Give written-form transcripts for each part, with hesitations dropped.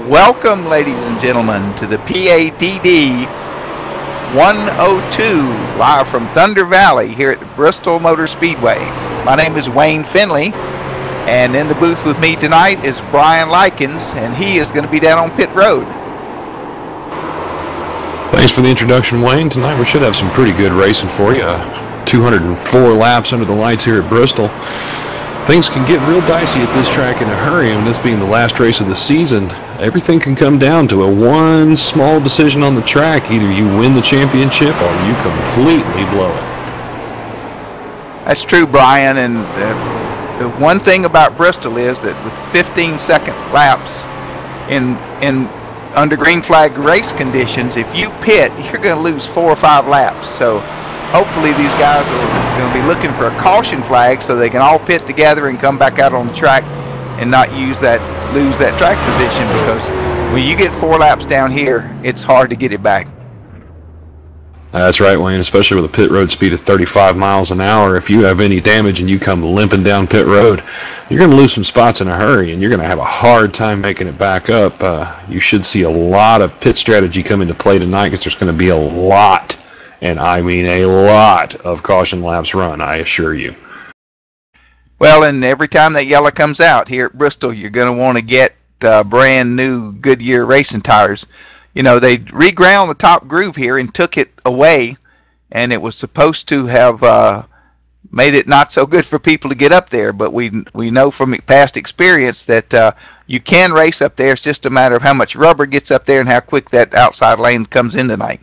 Welcome, ladies and gentlemen, to the PADD 102, live from Thunder Valley here at the Bristol Motor Speedway. My name is Wayne Finley, and in the booth with me tonight is Brian Likens, and he is going to be down on pit road. Thanks for the introduction, Wayne. Tonight we should have some pretty good racing for you. 204 laps under the lights here at Bristol. Things can get real dicey at this track in a hurry, and this being the last race of the season, everything can come down to one small decision on the track. Either you win the championship or you completely blow it. That's true, Brian, and the one thing about Bristol is that with 15-second laps in under green flag race conditions, if you pit, you're going to lose 4 or 5 laps. So hopefully these guys are going to be looking for a caution flag so they can all pit together and come back out on the track and not lose that track position, because when you get 4 laps down here, it's hard to get it back. That's right, Wayne, especially with a pit road speed of 35 miles an hour. If you have any damage and you come limping down pit road, you're going to lose some spots in a hurry, and you're going to have a hard time making it back up. You should see a lot of pit strategy come into play tonight, because there's going to be a lot, and I mean a lot, of caution laps run, I assure you. Well, and every time that yellow comes out here at Bristol, you're going to want to get brand new Goodyear racing tires. You know, they reground the top groove here and took it away, and it was supposed to have made it not so good for people to get up there, but we know from past experience that you can race up there. It's just a matter of how much rubber gets up there and how quick that outside lane comes in tonight.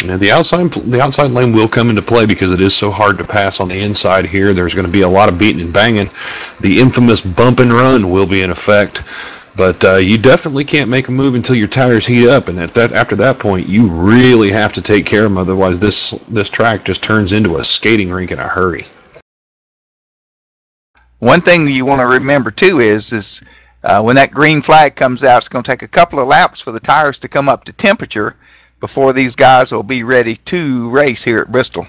And the outside lane will come into play because it is so hard to pass on the inside here. There's going to be a lot of beating and banging. The infamous bump and run will be in effect. But you definitely can't make a move until your tires heat up, and after that point, you really have to take care of them. Otherwise, this track just turns into a skating rink in a hurry. One thing you want to remember too is when that green flag comes out, it's going to take a couple of laps for the tires to come up to temperature before these guys will be ready to race here at Bristol.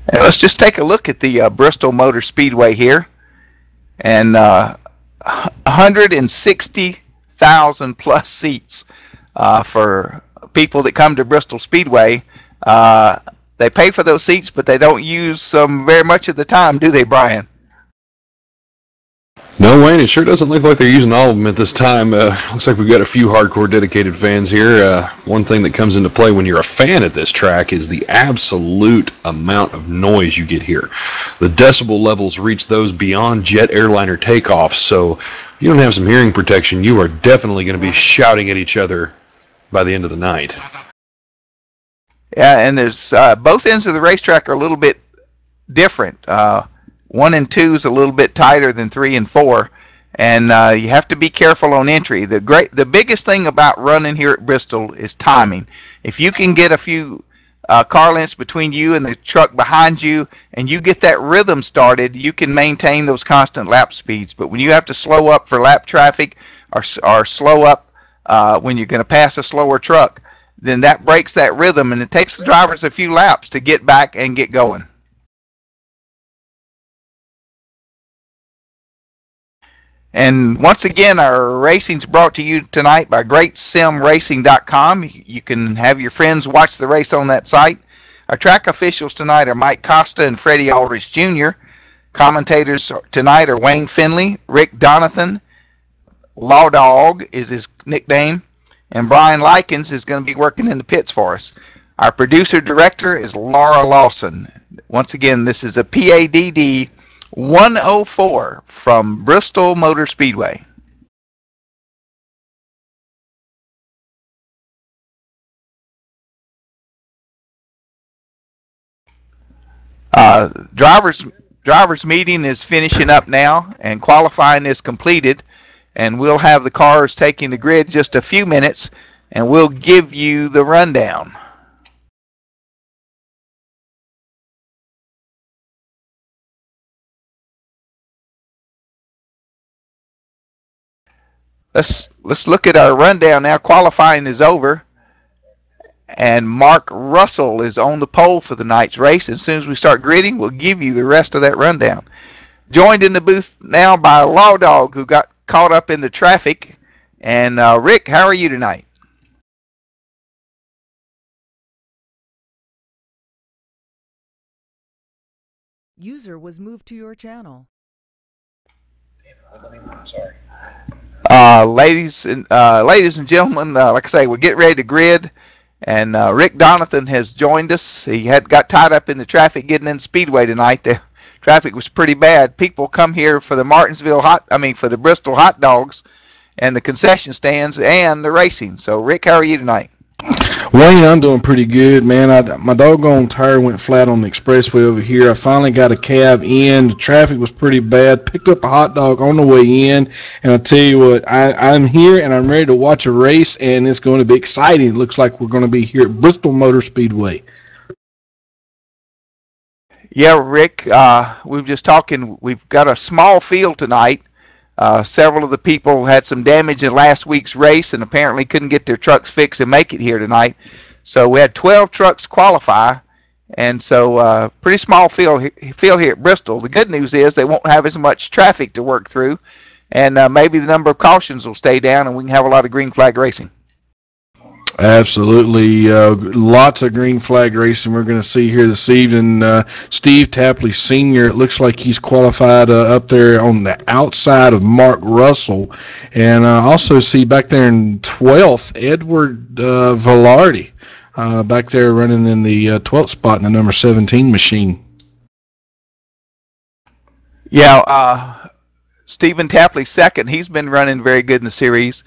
And let's just take a look at the Bristol Motor Speedway here, and 160,000 plus seats for people that come to Bristol Speedway. They pay for those seats, but they don't use them very much of the time, do they, Brian? No, Wayne, it sure doesn't look like they're using all of them at this time. Looks like we've got a few hardcore dedicated fans here. One thing that comes into play when you're a fan at this track is the absolute amount of noise you get here. The decibel levels reach those beyond jet airliner takeoffs, so if you don't have some hearing protection, you are definitely going to be shouting at each other by the end of the night. Yeah, and there's both ends of the racetrack are a little bit different. 1 and 2 is a little bit tighter than 3 and 4, and you have to be careful on entry. The biggest thing about running here at Bristol is timing. If you can get a few car lengths between you and the truck behind you, and you get that rhythm started, you can maintain those constant lap speeds. But when you have to slow up for lap traffic, or slow up when you're going to pass a slower truck, then that breaks that rhythm, and it takes the drivers a few laps to get back and get going. And once again, our racing's brought to you tonight by GreatSimRacing.com. You can have your friends watch the race on that site. Our track officials tonight are Mike Costa and Freddie Aldrich Jr. Commentators tonight are Wayne Finley, Rick Donathan, Law Dog is his nickname, and Brian Likens is going to be working in the pits for us. Our producer-director is Laura Lawson. Once again, this is a PADD 104 from Bristol Motor Speedway. Drivers meeting is finishing up now, and qualifying is completed, and we'll have the cars taking the grid just a few minutes, and we'll give you the rundown. Let's look at our rundown now. Qualifying is over, And Mark Russell is on the pole for the night's race. As soon as we start gridding, we'll give you the rest of that rundown. Joined in the booth now by Law Dog, who got caught up in the traffic. And Rick, how are you tonight? User was moved to your channel. Sorry. Ladies and gentlemen, like I say, we're getting ready to grid, and Rick Donathan has joined us. He got tied up in the traffic getting in Speedway tonight. The traffic was pretty bad. People come here for the for the Bristol hot dogs, and the concession stands and the racing. So, Rick, how are you tonight? Wayne, I'm doing pretty good, man. My doggone tire went flat on the expressway over here. I finally got a cab in. The traffic was pretty bad. Picked up a hot dog on the way in, and I tell you what, I'm here and I'm ready to watch a race, and it's going to be exciting. It looks like we're going to be here at Bristol Motor Speedway. Yeah, Rick, we were just talking. We've got a small field tonight. Several of the people had some damage in last week's race and apparently couldn't get their trucks fixed and make it here tonight. So we had 12 trucks qualify, and so pretty small field here at Bristol. The good news is they won't have as much traffic to work through, and maybe the number of cautions will stay down and we can have a lot of green flag racing. Absolutely. Lots of green flag racing we're going to see here this evening. Steve Tapley Sr., it looks like he's qualified up there on the outside of Mark Russell. And I also see back there in 12th, Edward Velarde, back there running in the 12th spot in the number 17 machine. Yeah, Stephen Tapley second. He's been running very good in the series.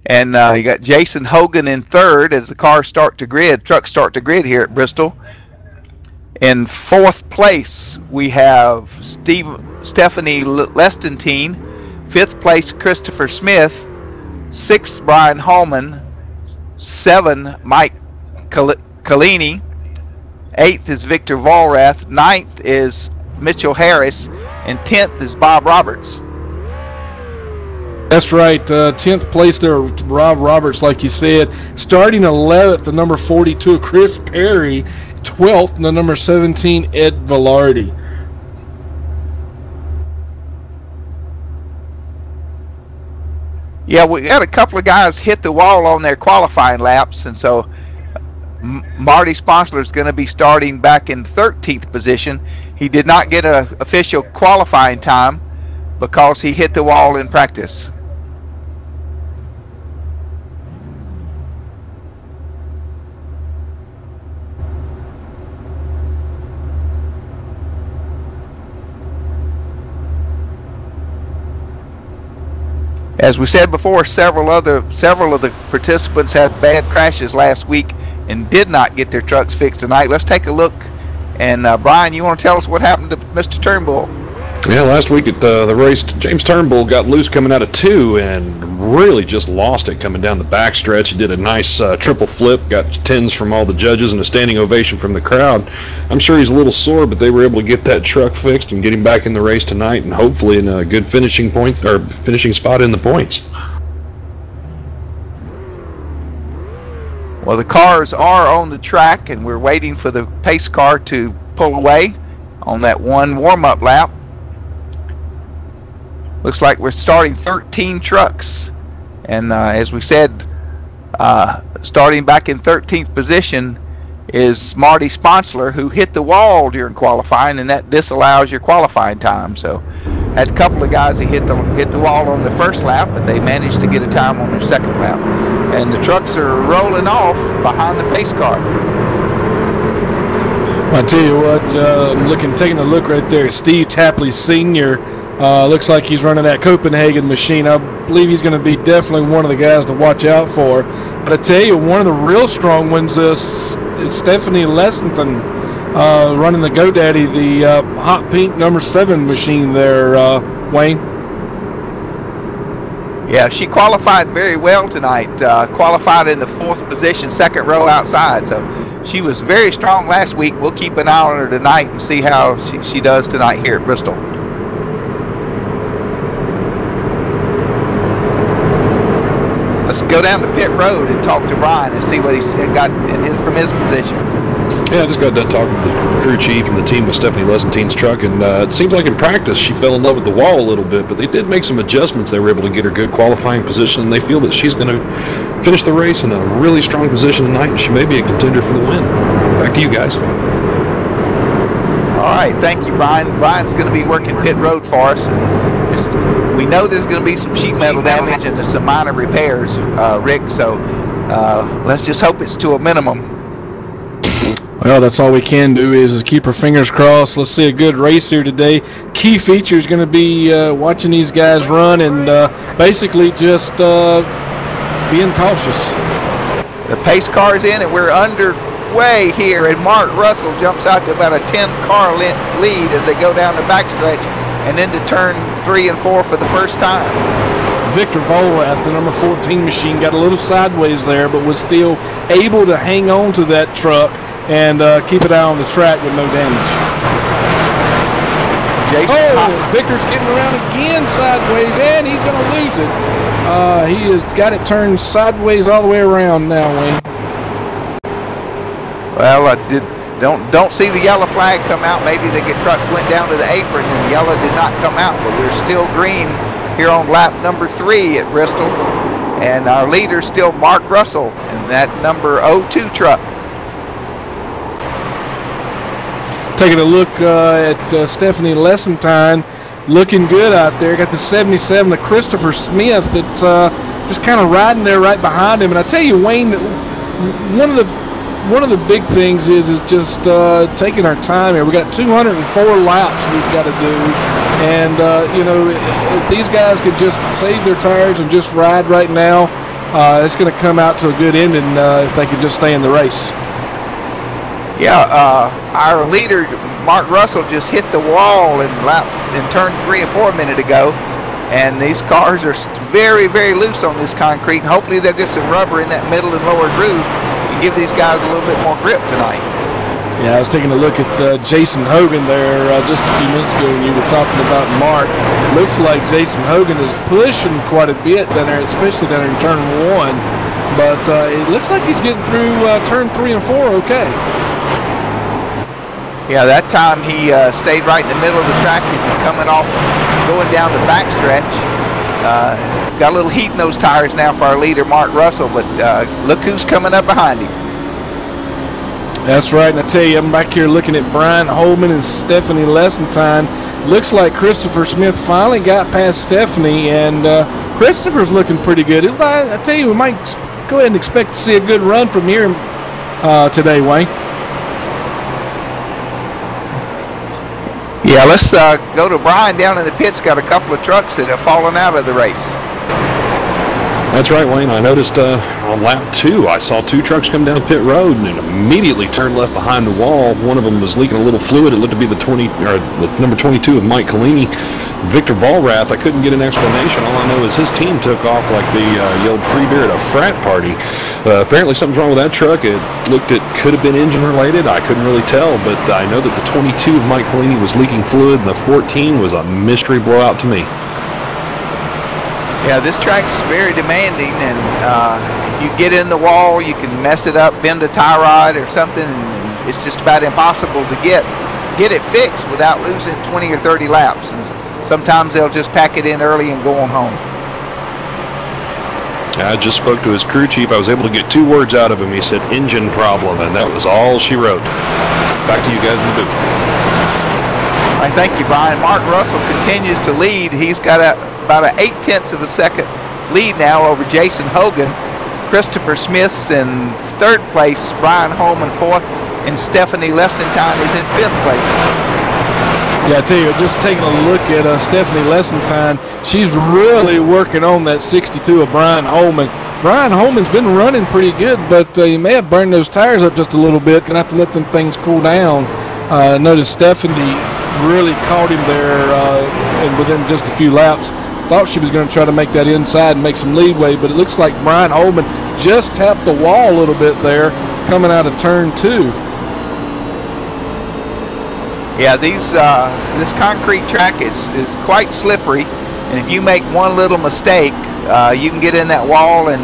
And you got Jason Hogan in third as the trucks start to grid here at Bristol. In fourth place, we have Stephanie Lestantine. Fifth place, Christopher Smith. Sixth, Brian Hallman. 7, Mike Kalini. 8th is Victor Volrath. 9th is Mitchell Harris. And 10th is Bob Roberts. That's right. 10th place there, Rob Roberts, like you said. Starting 11th, the number 42, Chris Perry. 12th, the number 17, Ed Velarde. Yeah, we got a couple of guys hit the wall on their qualifying laps, and so Marty Sponslor is going to be starting back in 13th position. He did not get an official qualifying time because he hit the wall in practice. As we said before, several of the participants had bad crashes last week and did not get their trucks fixed tonight. Let's take a look. And Brian, you want to tell us what happened to Mr. Turnbull? Yeah, last week at the race, James Turnbull got loose coming out of 2 and really just lost it coming down the backstretch. He did a nice triple flip, got 10s from all the judges and a standing ovation from the crowd. I'm sure he's a little sore, but they were able to get that truck fixed and get him back in the race tonight, and hopefully in a good finishing spot in the points. Well, the cars are on the track, and we're waiting for the pace car to pull away on that one warm-up lap. Looks like we're starting 13 trucks, and as we said, starting back in 13th position is Marty Sponslor, who hit the wall during qualifying, and that disallows your qualifying time. So had a couple of guys that hit the wall on the first lap, but they managed to get a time on their second lap. And the trucks are rolling off behind the pace car. I tell you what, taking a look right there, Steve Tapley Sr. Looks like he's running that Copenhagen machine. I believe he's going to be definitely one of the guys to watch out for. But I tell you, one of the real strong ones is Stephanie Lessington running the GoDaddy, the hot pink number 7 machine there, Wayne. Yeah, she qualified very well tonight. Qualified in the 4th position, 2nd row outside. So she was very strong last week. We'll keep an eye on her tonight and see how she does tonight here at Bristol. Let's go down to pit road and talk to Brian and see what he's got from his position. Yeah, I just got done talking to the crew chief and the team with Stephanie Lesentine's truck, and it seems like in practice she fell in love with the wall a little bit, but they did make some adjustments. They were able to get her good qualifying position, and they feel that she's going to finish the race in a really strong position tonight, and she may be a contender for the win. Back to you guys. All right, thank you, Brian. Brian's going to be working pit road for us. And we know there's going to be some sheet metal damage and some minor repairs, Rick, so let's just hope it's to a minimum. Well, that's all we can do is keep our fingers crossed. Let's see a good race here today. Key feature is going to be watching these guys run and basically just being cautious. The pace car's in, and we're underway here, and Mark Russell jumps out to about a 10-car lead as they go down the backstretch and into turn 3 and 4 for the first time. Victor Volrath, the number 14 machine, got a little sideways there, but was still able to hang on to that truck and keep it out on the track with no damage. Victor's getting around again sideways, and he's going to lose it. He has got it turned sideways all the way around now, Wayne. Well, I don't see the yellow flag come out. Maybe the truck went down to the apron and the yellow did not come out, but we're still green here on lap number 3 at Bristol, and our leader still Mark Russell in that number 02 truck. Taking a look at Stephanie Lesentine, looking good out there. Got the 77 of Christopher Smith that's just kind of riding there right behind him. And I tell you, Wayne, that one of the big things is just taking our time here. We got 204 laps we've got to do, and you know, if these guys could just save their tires and just ride right now, it's going to come out to a good ending if they could just stay in the race. Yeah, our leader, Mark Russell, just hit the wall in turn 3 and 4 a minute ago, and these cars are very, very loose on this concrete, and hopefully they'll get some rubber in that middle and lower groove and give these guys a little bit more grip tonight. Yeah, I was taking a look at Jason Hogan there just a few minutes ago when you were talking about Mark. Looks like Jason Hogan is pushing quite a bit down there, especially down there in turn 1, but it looks like he's getting through turn 3 and 4 okay. Yeah, that time he stayed right in the middle of the track as he's coming off, going down the backstretch. Got a little heat in those tires now for our leader, Mark Russell, but look who's coming up behind him. That's right, and I tell you, I'm back here looking at Brian Holman and Stephanie Lesentine. Looks like Christopher Smith finally got past Stephanie, and Christopher's looking pretty good. I tell you, we might go ahead and expect to see a good run from here today, Wayne. Yeah, let's go to Brian down in the pits. Got a couple of trucks that have fallen out of the race. That's right, Wayne. I noticed on lap 2, I saw 2 trucks come down pit road and immediately turned left behind the wall. One of them was leaking a little fluid. It looked to be the number 22 of Mike Collini. Victor Volrath, I couldn't get an explanation. All I know is his team took off like they yelled free beer at a frat party. Apparently something's wrong with that truck. It could have been engine related. I couldn't really tell, but I know that the 22 of Mike Collini was leaking fluid, and the 14 was a mystery blowout to me. Yeah, this track's very demanding, and if you get in the wall, you can mess it up, bend a tie rod or something, and it's just about impossible to get it fixed without losing 20 or 30 laps. And sometimes they'll just pack it in early and go on home. I just spoke to his crew chief. I was able to get 2 words out of him. He said engine problem, and that was all she wrote. Back to you guys in the booth. All right, thank you, Brian. Mark Russell continues to lead. He's got about an 0.8 of a second lead now over Jason Hogan. Christopher Smith's in 3rd place, Brian Holman 4th, and Stephanie Lesentine is in 5th place. Yeah, I tell you, just taking a look at Stephanie Lesentine, she's really working on that 62 of Brian Holman. Brian Holman's been running pretty good, but he may have burned those tires up just a little bit. Gonna have to let them things cool down. Notice Stephanie really caught him there and within just a few laps. Thought she was going to try to make that inside and make some leadway, but it looks like Brian Holman just tapped the wall a little bit there coming out of turn 2. Yeah, this concrete track is quite slippery, And if you make one little mistake, you can get in that wall, and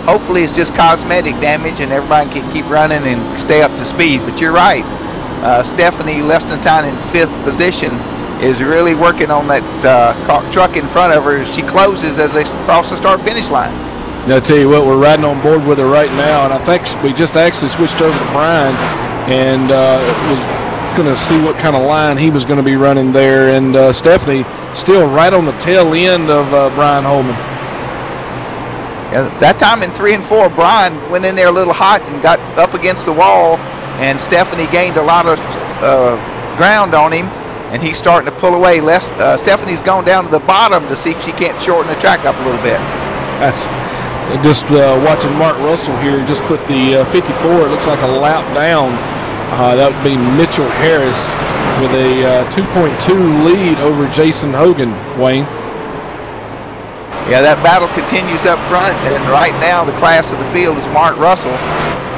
hopefully it's just cosmetic damage and everybody can keep running and stay up to speed. But you're right. Stephanie Lestenstein in 5th position is really working on that truck in front of her. She closes as they cross the start-finish line. Now, I tell you what, we're riding on board with her right now, and I think we just actually switched over to Brian and was going to see what kind of line he was going to be running there. And Stephanie still right on the tail end of Brian Holman. Yeah, that time in 3 and 4, Brian went in there a little hot and got up against the wall, and Stephanie gained a lot of ground on him, and he's starting to pull away. Stephanie's gone down to the bottom to see if she can't shorten the track up a little bit. That's just watching Mark Russell here just put the 54, it looks like a lap down. That would be Mitchell Harris with a 2.2 lead over Jason Hogan, Wayne. Yeah, that battle continues up front, and right now the class of the field is Mark Russell,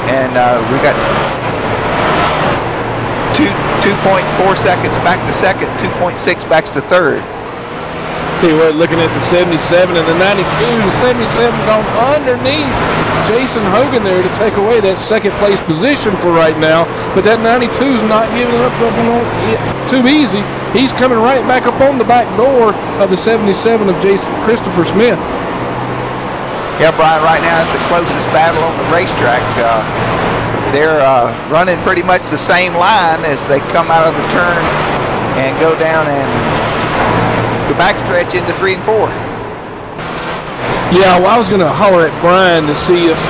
and we got 2.4 seconds back to second, 2.6 back to third. Tell you what, looking at the 77 and the 92, the 77 gone underneath Jason Hogan there to take away that second place position for right now. But that 92's not giving up too easy. He's coming right back up on the back door of the 77 of Christopher Smith. Yeah, Brian, right now it's the closest battle on the racetrack. They're running pretty much the same line as they come out of the turn and go down and the backstretch into 3 and 4. Yeah, well, I was going to holler at Brian to see if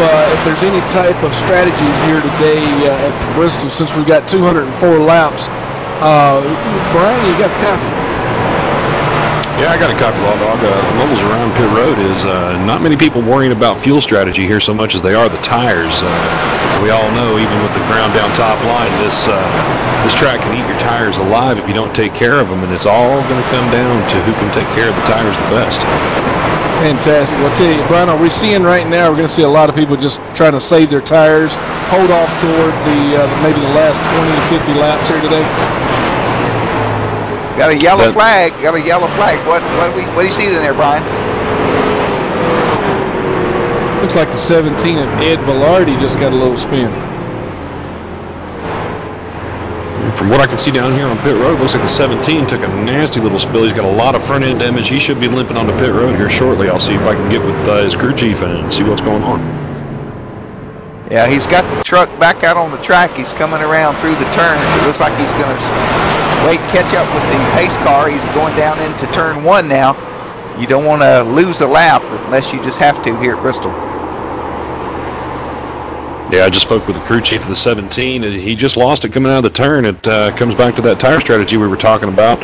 there's any type of strategies here today at Bristol, since we've got 204 laps. Brian, you got the copy? Yeah, I got a copy, Law Dog. The levels around pit road is not many people worrying about fuel strategy here so much as they are the tires. We all know, even with the ground down top line, this track can eat your tires alive if you don't take care of them, and it's all going to come down to who can take care of the tires the best. Fantastic. Well, I'll tell you, Brian, we're seeing right now, we're going to see a lot of people just trying to save their tires, hold off toward the maybe the last 20 to 50 laps here today. Got a yellow flag. Got a yellow flag. What do you see in there, Brian? Looks like the 17 of Ed Velarde just got a little spin. From what I can see down here on pit road, looks like the 17 took a nasty little spill. He's got a lot of front end damage. He should be limping on the pit road here shortly. I'll see if I can get with his crew chief and see what's going on. Yeah, he's got the truck back out on the track. He's coming around through the turns. It looks like he's going to catch up with the pace car. He's going down into turn 1 now. You don't want to lose a lap unless you just have to here at Bristol. Yeah, I just spoke with the crew chief of the 17, and he just lost it coming out of the turn. It comes back to that tire strategy we were talking about.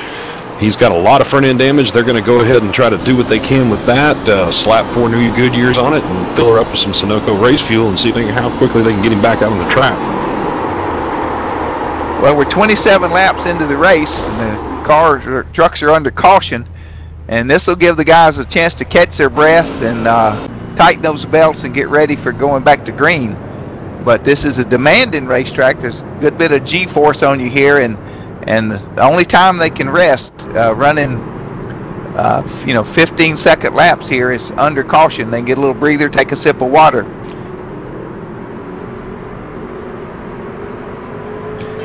He's got a lot of front-end damage. They're going to go ahead and try to do what they can with that, slap 4 new Goodyears on it, and fill her up with some Sunoco race fuel and see how quickly they can get him back out on the track. Well, we're 27 laps into the race, and the trucks are under caution, and this will give the guys a chance to catch their breath and tighten those belts and get ready for going back to green. But this is a demanding racetrack. There's a good bit of G-force on you here, and the only time they can rest running 15-second laps here is under caution. They can get a little breather, take a sip of water.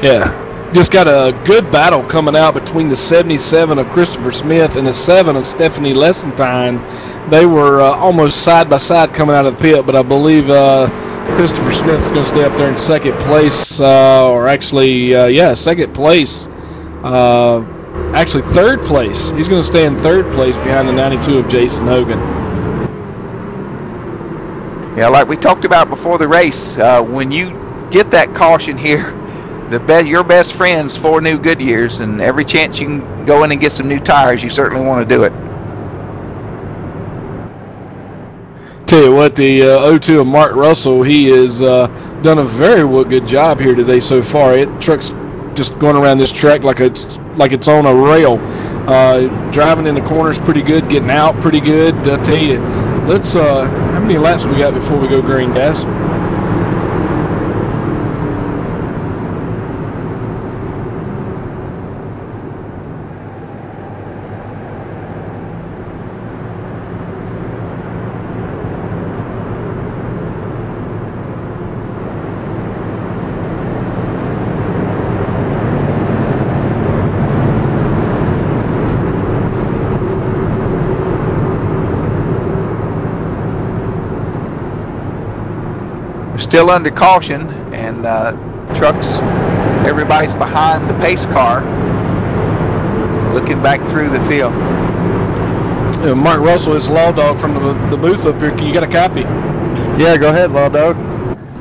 Yeah, just got a good battle coming out between the 77 of Christopher Smith and the 7 of Stephanie Lestenstein. They were almost side by side coming out of the pit, but I believe Christopher Smith is going to stay up there in second place, second place. Actually, third place. He's going to stay in third place behind the 92 of Jason Hogan. Yeah, like we talked about before the race, when you get that caution here, your best friend's 4 new Goodyears, and every chance you can go in and get some new tires, you certainly want to do it. Tell you what, the 02 of Mark Russell, he has done a very good job here today so far. Truck's just going around this track like it's on a rail. Driving in the corners pretty good, getting out pretty good. I tell you, let's how many laps we got before we go green, guys? still under caution, and trucks, everybody's behind the pace car, looking back through the field. Mark Russell, it's Law Dog from the booth up here. You got a copy? Yeah, go ahead, Law Dog.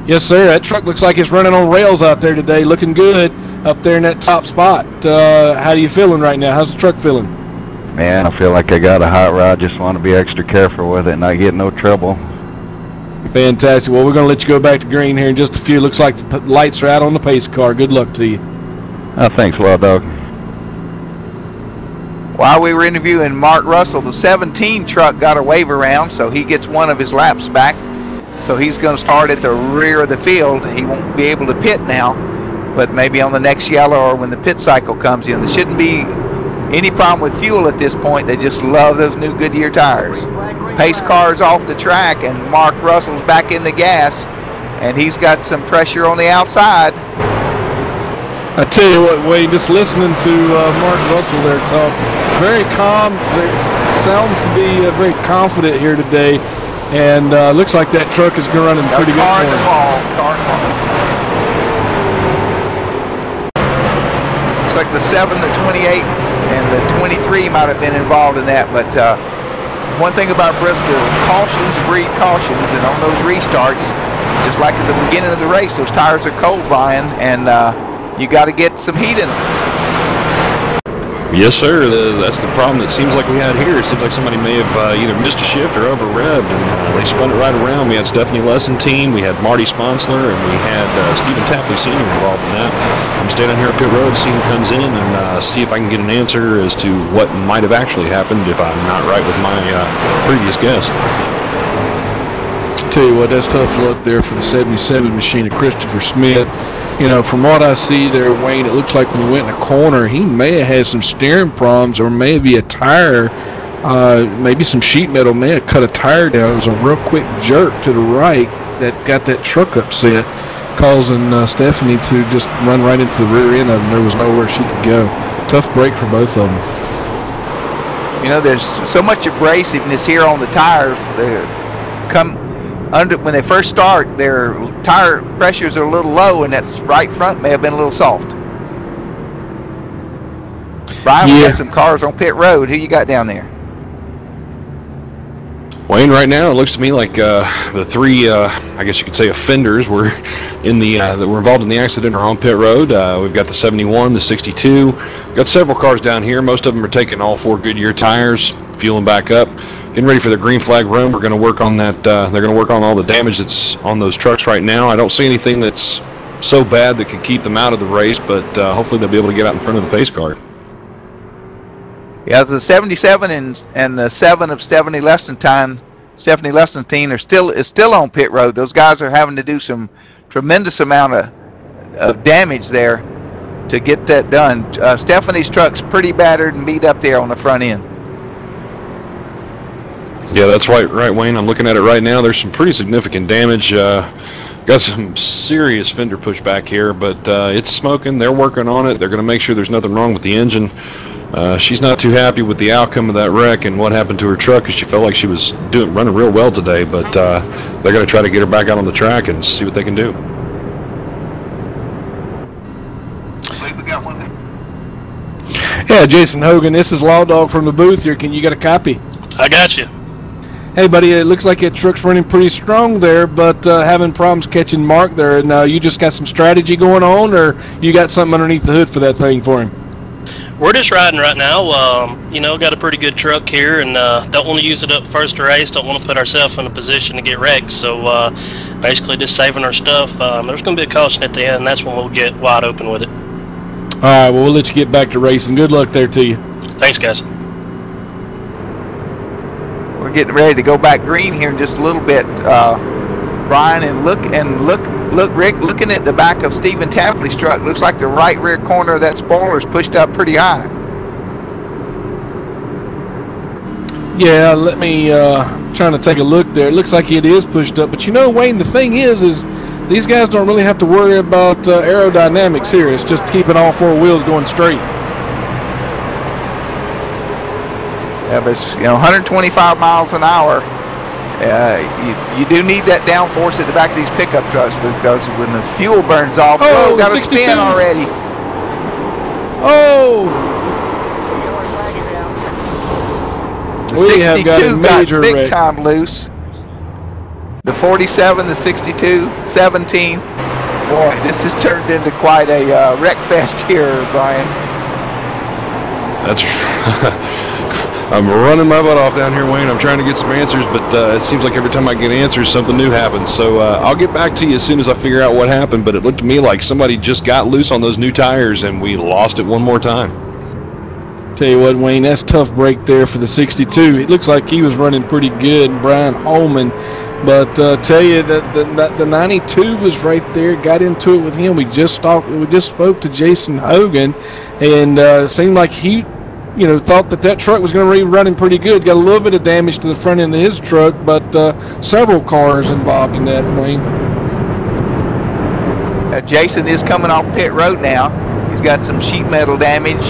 Yes, sir. That truck looks like it's running on rails out there today, looking good up there in that top spot. How are you feeling right now? How's the truck feeling? Man, I feel like I got a hot rod. Just want to be extra careful with it and not get no trouble. Fantastic. Well, we're going to let you go back to green here in just a few. Looks like the lights are out on the pace car. Good luck to you. Thanks, Law Dog. While we were interviewing Mark Russell, the 17 truck got a wave around, so he gets one of his laps back. So he's going to start at the rear of the field. He won't be able to pit now, but maybe on the next yellow or when the pit cycle comes in. There shouldn't be any problem with fuel at this point. They just love those new Goodyear tires. Pace car's off the track, and Mark Russell's back in the gas, and he's got some pressure on the outside. I tell you what, Wade, just listening to Mark Russell there talk, very calm, sounds to be very confident here today, and looks like that truck is going to run in pretty good form. Looks like the 7, the 28, and the 23 might have been involved in that, but one thing about Bristol, cautions breed cautions, and on those restarts, just like at the beginning of the race, those tires are cold, Brian, and you got to get some heat in them. Yes, sir. That's the problem that seems like we had here. It seems like somebody may have either missed a shift or over-revved, and they spun it right around. We had Stephanie Lessentine, we had Marty Sponslor, and we had Stephen Tapley Sr. involved in that. I'm staying down here at pit road, see who comes in, and see if I can get an answer as to what might have actually happened if I'm not right with my previous guess. Tell you what, that's tough luck there for the 77 machine of Christopher Smith. You know, from what I see there, Wayne, it looks like when he went in the corner, he may have had some steering problems, or maybe a tire, maybe some sheet metal may have cut a tire down. It was a real quick jerk to the right that got that truck upset, causing Stephanie to just run right into the rear end of him. There was nowhere she could go. Tough break for both of them. You know, there's so much abrasiveness here on the tires. They come under when they first start, their tire pressures are a little low, and that right front may have been a little soft. Brian, we got some cars on pit road. Who you got down there? Wayne, right now it looks to me like the three, I guess you could say, offenders were in the that were involved in the accident are on pit road. We've got the 71, the 62. We've got several cars down here. Most of them are taking all 4 Goodyear tires, fueling back up, getting ready for the green flag run. We're going to work on that. They're going to work on all the damage that's on those trucks right now. I don't see anything that's so bad that could keep them out of the race, but hopefully they'll be able to get out in front of the pace car. Yeah, the 77 and the 7 of Stephanie Lessentine is still on pit road. Those guys are having to do some tremendous amount of damage there to get that done. Stephanie's truck's pretty battered and beat up there on the front end. Yeah, that's right, Wayne. I'm looking at it right now. There's some pretty significant damage. Got some serious fender pushback here, but it's smoking. They're working on it. They're going to make sure there's nothing wrong with the engine. She's not too happy with the outcome of that wreck and what happened to her truck, because she felt like she was running real well today, but they're going to try to get her back out on the track and see what they can do. Yeah, Jason Hogan, this is Law Dog from the booth here. You got a copy? I got you. Hey, buddy, it looks like that truck's running pretty strong there, but having problems catching Mark there. And you just got some strategy going on, or you got something underneath the hood for that thing for him? We're just riding right now. You know, got a pretty good truck here, and don't want to use it up first race. Don't want to put ourselves in a position to get wrecked. So basically just saving our stuff. There's going to be a caution at the end, and that's when we'll get wide open with it. All right, well, we'll let you get back to racing. Good luck there to you. Thanks, guys. We're getting ready to go back green here in just a little bit, Brian, and look, Rick, looking at the back of Stephen Tapley's truck, looks like the right rear corner of that spoiler is pushed up pretty high. Yeah, let me trying to take a look there. It looks like it is pushed up, but you know, Wayne, the thing is these guys don't really have to worry about aerodynamics here. It's just keeping all 4 wheels going straight. Yeah, but it's, 125 miles an hour, You do need that downforce at the back of these pickup trucks because when the fuel burns off, got a 62. spin already. The We have got a 62 got major big wreck. time loose. The 47, the 62, 17. Boy, this has turned into quite a wreck fest here, Brian. That's I'm running my butt off down here, Wayne. I'm trying to get some answers, but it seems like every time I get answers, something new happens. So I'll get back to you as soon as I figure out what happened, but it looked to me like somebody just got loose on those new tires, and we lost it one more time. Tell you what, Wayne, that's a tough break there for the 62. It looks like he was running pretty good, Brian Holman. But tell you that the 92 was right there. Got into it with him. We just spoke to Jason Hogan, and it seemed like he, thought that truck was going to be running pretty good. Got a little bit of damage to the front end of his truck, but several cars involved in that, Wayne. Jason is coming off pit road now. He's got some sheet metal damage,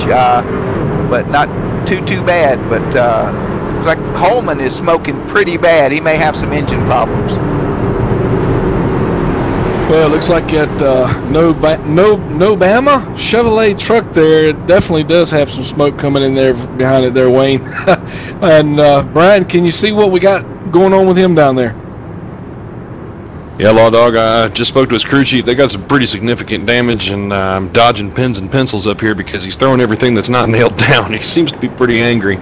but not too bad. But looks like Holman is smoking pretty bad. He may have some engine problems. Well, it looks like that Nobama Chevrolet truck there, it definitely does have some smoke coming in there behind it there, Wayne. And Brian, can you see what we got going on with him down there? Yeah, Law Dog, I just spoke to his crew chief. They got some pretty significant damage, and I'm dodging pins and pencils up here because he's throwing everything that's not nailed down. He seems to be pretty angry.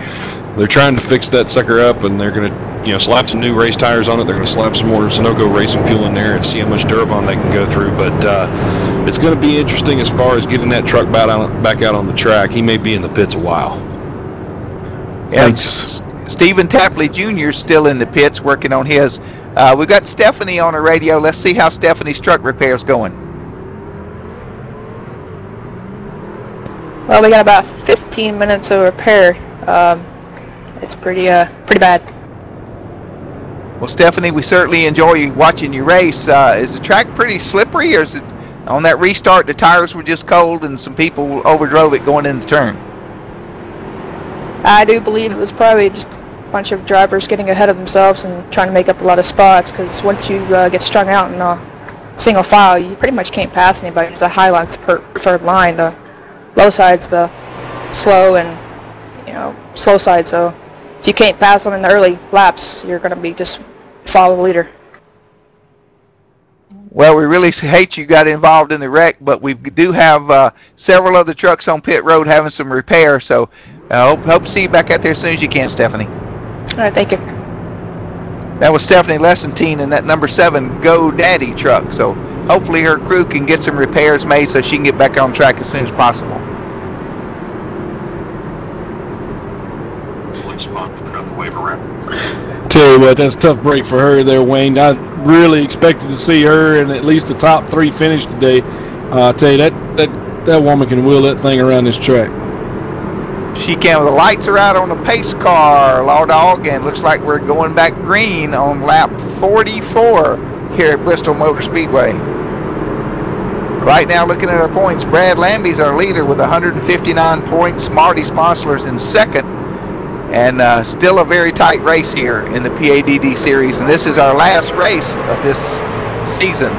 They're trying to fix that sucker up, and they're going to slap some new race tires on it. They're going to slap some more Sunoco racing fuel in there and see how much Durabond they can go through. But it's going to be interesting as far as getting that truck back out on the track. He may be in the pits a while. Yeah, Stephen Tapley Jr. is still in the pits working on his. We've got Stephanie on the radio. Let's see how Stephanie's truck repair is going. Well, we got about 15 minutes of repair. It's pretty bad. Well, Stephanie, we certainly enjoy watching you race. Is the track pretty slippery, or is it on that restart the tires were just cold and some people overdrove it going into turn? I do believe it was probably just a bunch of drivers getting ahead of themselves and trying to make up a lot of spots, because once you get strung out in a single file, you pretty much can't pass anybody. There's a high line's the preferred line. The low side's the slow and slow side, so if you can't pass them in the early laps, you're going to be just follow the leader. Well, we really hate you got involved in the wreck, but we do have several other trucks on pit road having some repair, so I hope to see you back out there as soon as you can, Stephanie. All right, thank you. That was Stephanie Lessentine in that number 7 Go Daddy truck, so hopefully her crew can get some repairs made so she can get back on track as soon as possible. Tell you what, that's a tough break for her there, Wayne. I really expected to see her in at least the top 3 finish today. I tell you, that woman can wheel that thing around this track. She can. The lights are out on the pace car, Law Dog, and looks like we're going back green on lap 44 here at Bristol Motor Speedway. Right now, looking at our points, Brad Lamby's our leader with 159 points. Marty Sponslor's in second. And still a very tight race here in the PADD series. And this is our last race of this season.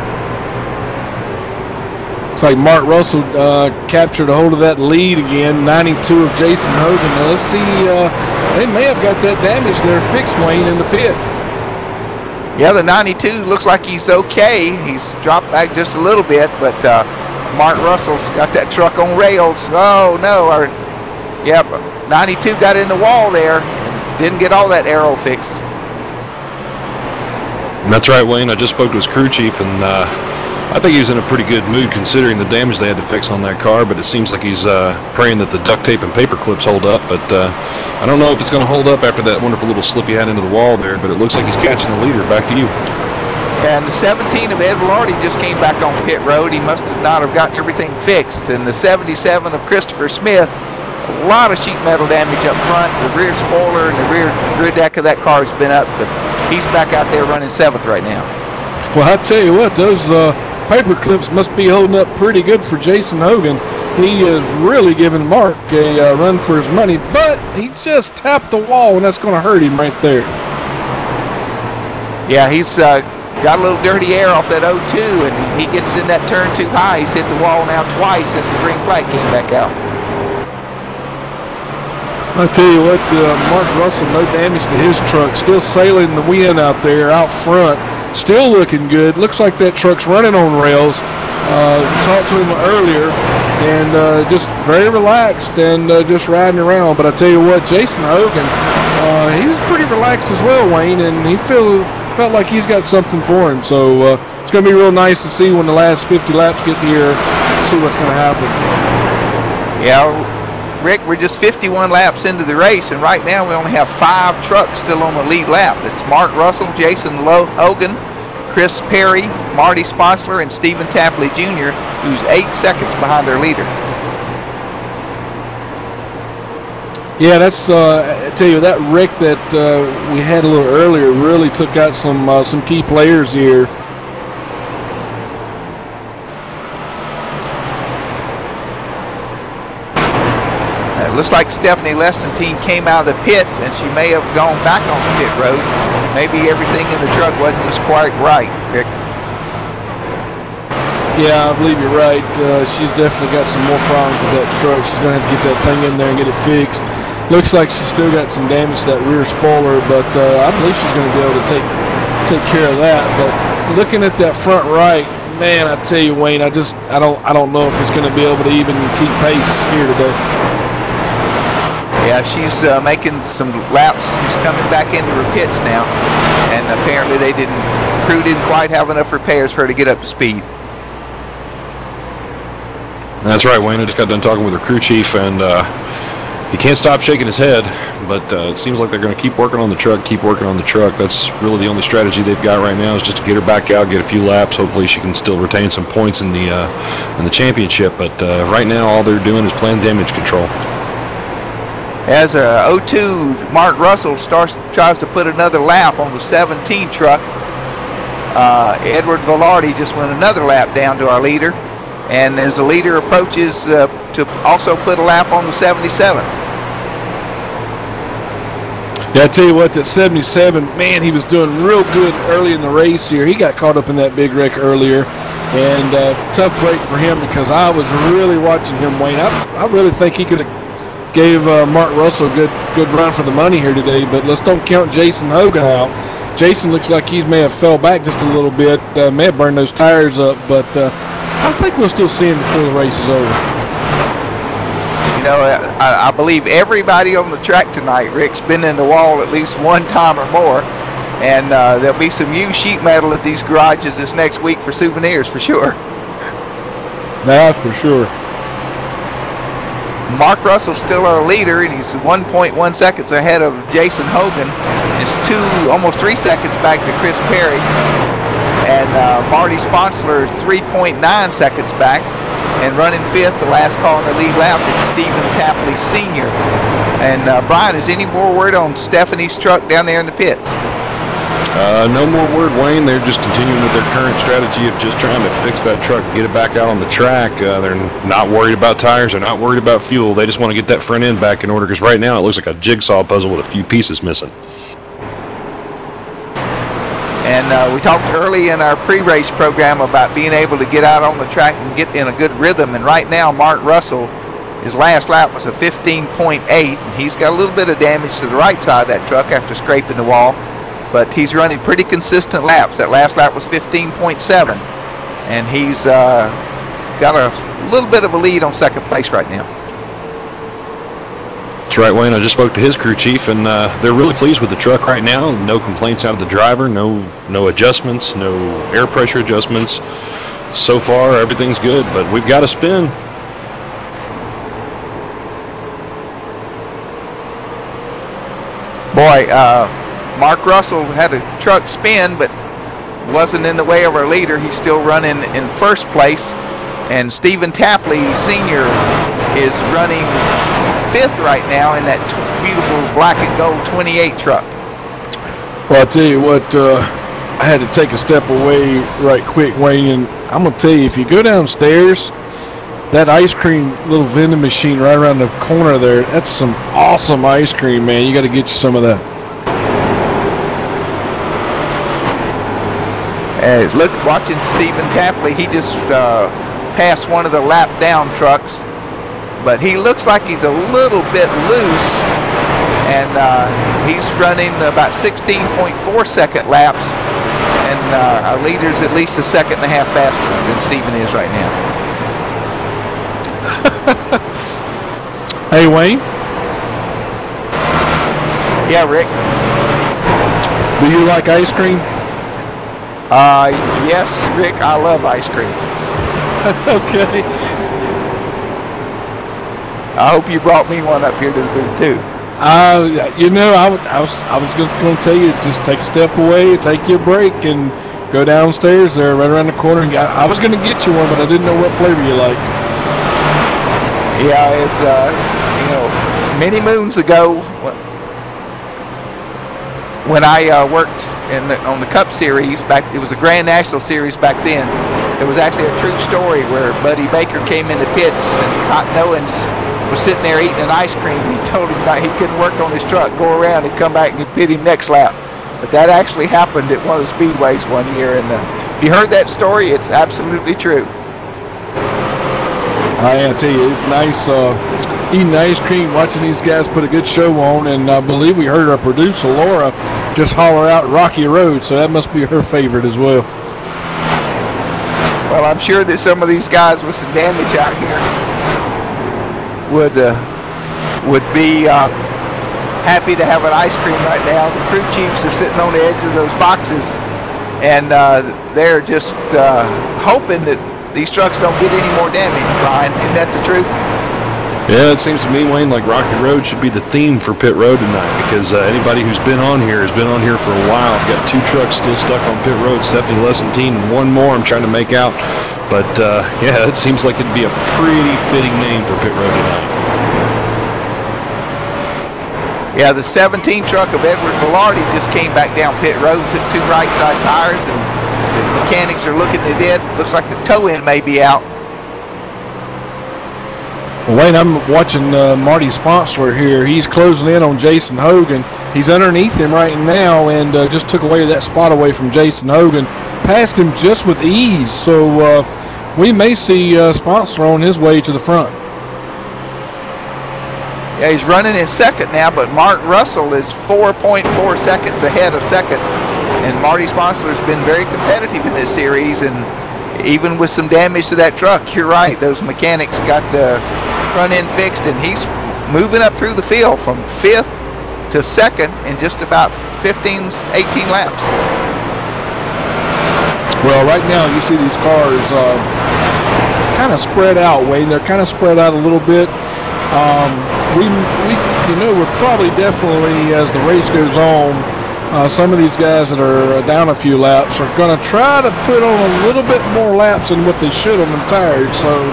It's like Mark Russell captured a hold of that lead again, 92 of Jason Hogan. Now let's see, they may have got that damage there fixed, Wayne, in the pit. Yeah, the 92 looks like he's okay. He's dropped back just a little bit, but Mark Russell's got that truck on rails. Oh, no. Yep, 92 got in the wall there. Didn't get all that aero fixed. That's right, Wayne. I just spoke to his crew chief, and I think he was in a pretty good mood considering the damage they had to fix on that car, but it seems like he's praying that the duct tape and paper clips hold up. But I don't know if it's going to hold up after that wonderful little slip he had into the wall there, but it looks like he's catching the leader. Back to you. And the 17 of Ed Velarde just came back on pit road. He must have not have gotten everything fixed. And the 77 of Christopher Smith, a lot of sheet metal damage up front. The rear spoiler and the rear deck of that car has been up, but he's back out there running 7th right now. Well, I tell you what, those paper clips must be holding up pretty good for Jason Hogan. He is really giving Mark a run for his money, but he just tapped the wall, and that's going to hurt him right there. Yeah, he's got a little dirty air off that 0-2, and he gets in that turn too high. He's hit the wall now twice since the green flag came back out. I tell you what, Mark Russell, no damage to his truck. Still sailing the wind out there, out front. Still looking good. Looks like that truck's running on rails. Talked to him earlier, and just very relaxed and just riding around. But I tell you what, Jason Hogan, he was pretty relaxed as well, Wayne, and he felt like he's got something for him. So it's going to be real nice to see when the last 50 laps get here, see what's going to happen. Yeah, Rick, we're just 51 laps into the race, and right now we only have 5 trucks still on the lead lap. It's Mark Russell, Jason Hogan, Chris Perry, Marty Sponslor, and Stephen Tapley Jr., who's 8 seconds behind their leader. Yeah, that's I tell you, that wreck that we had a little earlier really took out some key players here. It looks like Stephanie Leston's team came out of the pits, and she may have gone back on the pit road. Maybe everything in the truck wasn't just quite right, Rick. Yeah, I believe you're right. She's definitely got some more problems with that truck. She's going to have to get that thing in there and get it fixed. Looks like she's still got some damage to that rear spoiler, but I believe she's going to be able to take care of that. But looking at that front right, man, I tell you, Wayne, I don't know if it's going to be able to even keep pace here today. Yeah, she's making some laps. She's coming back into her pits now, and apparently crew didn't quite have enough repairs for her to get up to speed. That's right, Wayne. I just got done talking with her crew chief, and he can't stop shaking his head, but it seems like they're going to keep working on the truck, That's really the only strategy they've got right now, is just to get her back out, get a few laps. Hopefully she can still retain some points in the championship, but right now all they're doing is playing damage control. As 0-2, Mark Russell tries to put another lap on the 17 truck. Edward Velarde just went another lap down to our leader, and as the leader approaches to also put a lap on the 77. Yeah, I tell you what, that 77, man, he was doing real good early in the race here. He got caught up in that big wreck earlier, and tough break for him, because I was really watching him, Wayne. I really think he could have gave Mark Russell a good run for the money here today, but let's don't count Jason Hogan out. Jason looks like he may have fell back just a little bit, may have burned those tires up, but I think we'll still see him before the race is over. You know, I believe everybody on the track tonight, Rick's been in the wall at least one time or more, and there'll be some used sheet metal at these garages this next week for souvenirs for sure. That's for sure. Mark Russell's still our leader, and he's 1.1 seconds ahead of Jason Hogan. It's almost 3 seconds back to Chris Perry. And Marty Sponslor is 3.9 seconds back. And running 5th, the last car on the lead lap, is Stephen Tapley Sr. And Brian, is any more word on Stephanie's truck down there in the pits? No more word, Wayne. They're just continuing with their current strategy of just trying to fix that truck, get it back out on the track. They're not worried about tires. They're not worried about fuel. They just want to get that front end back in order, because right now it looks like a jigsaw puzzle with a few pieces missing. And we talked early in our pre-race program about being able to get out on the track and get in a good rhythm. And right now, Mark Russell, his last lap was a 15.8, and he's got a little bit of damage to the right side of that truck after scraping the wall. But he's running pretty consistent laps. That last lap was 15.7, and he's got a little bit of a lead on second place right now. That's right, Wayne. I just spoke to his crew chief, and they're really pleased with the truck right now. No complaints out of the driver, no adjustments, no air pressure adjustments. So far, everything's good, but we've got to spin. Boy, Mark Russell had a truck spin, but wasn't in the way of our leader. He's still running in first place. And Stephen Tapley Sr. is running 5th right now in that beautiful black and gold 28 truck. Well, I'll tell you what, I had to take a step away right quick, Wayne, and I'm going to tell you, if you go downstairs, that ice cream little vending machine right around the corner there, that's some awesome ice cream, man. You got to get you some of that. Look, watching Stephen Tapley, he just passed one of the lap down trucks, but he looks like he's a little bit loose, and he's running about 16.4 second laps, and our leader's at least a second and a half faster than Stephen is right now. Hey, Wayne. Yeah, Rick. Do you like ice cream? Yes, Rick, I love ice cream. Okay. I hope you brought me one up here to the booth too. You know, I was going to tell you, just take a step away, take your break, and go downstairs there, right around the corner. And I was going to get you one, but I didn't know what flavor you liked. Yeah, it's you know, many moons ago, when I worked on the Cup Series back, it was a Grand National Series back then. It was actually a true story where Buddy Baker came into pits and Cotton Owens was sitting there eating an ice cream. He told him that he couldn't work on his truck, go around and come back and pit him next lap. But that actually happened at one of the speedways one year, and if you heard that story, it's absolutely true. I tell you, it's nice eating ice cream, watching these guys put a good show on, and I believe we heard our producer Laura just holler out Rocky Road, so that must be her favorite as well. Well, I'm sure that some of these guys with some damage out here would be happy to have an ice cream right now. The crew chiefs are sitting on the edge of those boxes, and they're just hoping that these trucks don't get any more damage. Brian, isn't that the truth? Yeah, it seems to me, Wayne, like Rocky Road should be the theme for Pit Road tonight, because anybody who's been on here has been on here for a while. I've got 2 trucks still stuck on Pit Road, Stephanie Lessentine, and 1 more I'm trying to make out. But, yeah, it seems like it'd be a pretty fitting name for Pit Road tonight. Yeah, the 17 truck of Edward Velarde just came back down Pit Road, took 2 right side tires, and the mechanics are looking at it. Looks like the toe end may be out. Well, Wayne, I'm watching Marty Sponslor here. He's closing in on Jason Hogan. He's underneath him right now, and just took away that spot away from Jason Hogan. Passed him just with ease, so we may see Sponslor on his way to the front. Yeah, he's running in second now, but Mark Russell is 4.4 seconds ahead of second. And Marty Sponslor has been very competitive in this series, and even with some damage to that truck, you're right, those mechanics got the front end fixed, and he's moving up through the field from 5th to 2nd in just about 18 laps. Well, right now you see these cars kind of spread out, Wayne. They're kind of spread out a little bit. You know, we're probably definitely, as the race goes on, some of these guys that are down a few laps are going to try to put on a little bit more laps than what they should on the tires. So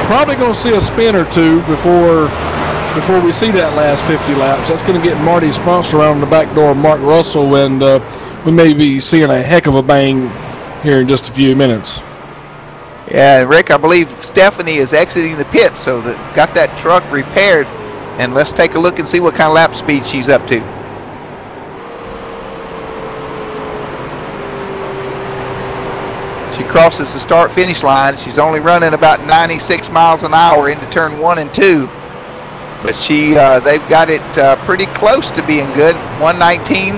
probably going to see a spin or 2 before we see that last 50 laps. That's going to get Marty Sponslor around the back door of Mark Russell, and we may be seeing a heck of a bang here in just a few minutes. Yeah, Rick, I believe Stephanie is exiting the pit, so got that truck repaired, and let's take a look and see what kind of lap speed she's up to. She crosses the start-finish line. She's only running about 96 miles an hour into turn 1 and 2, but they've got it pretty close to being good. 119.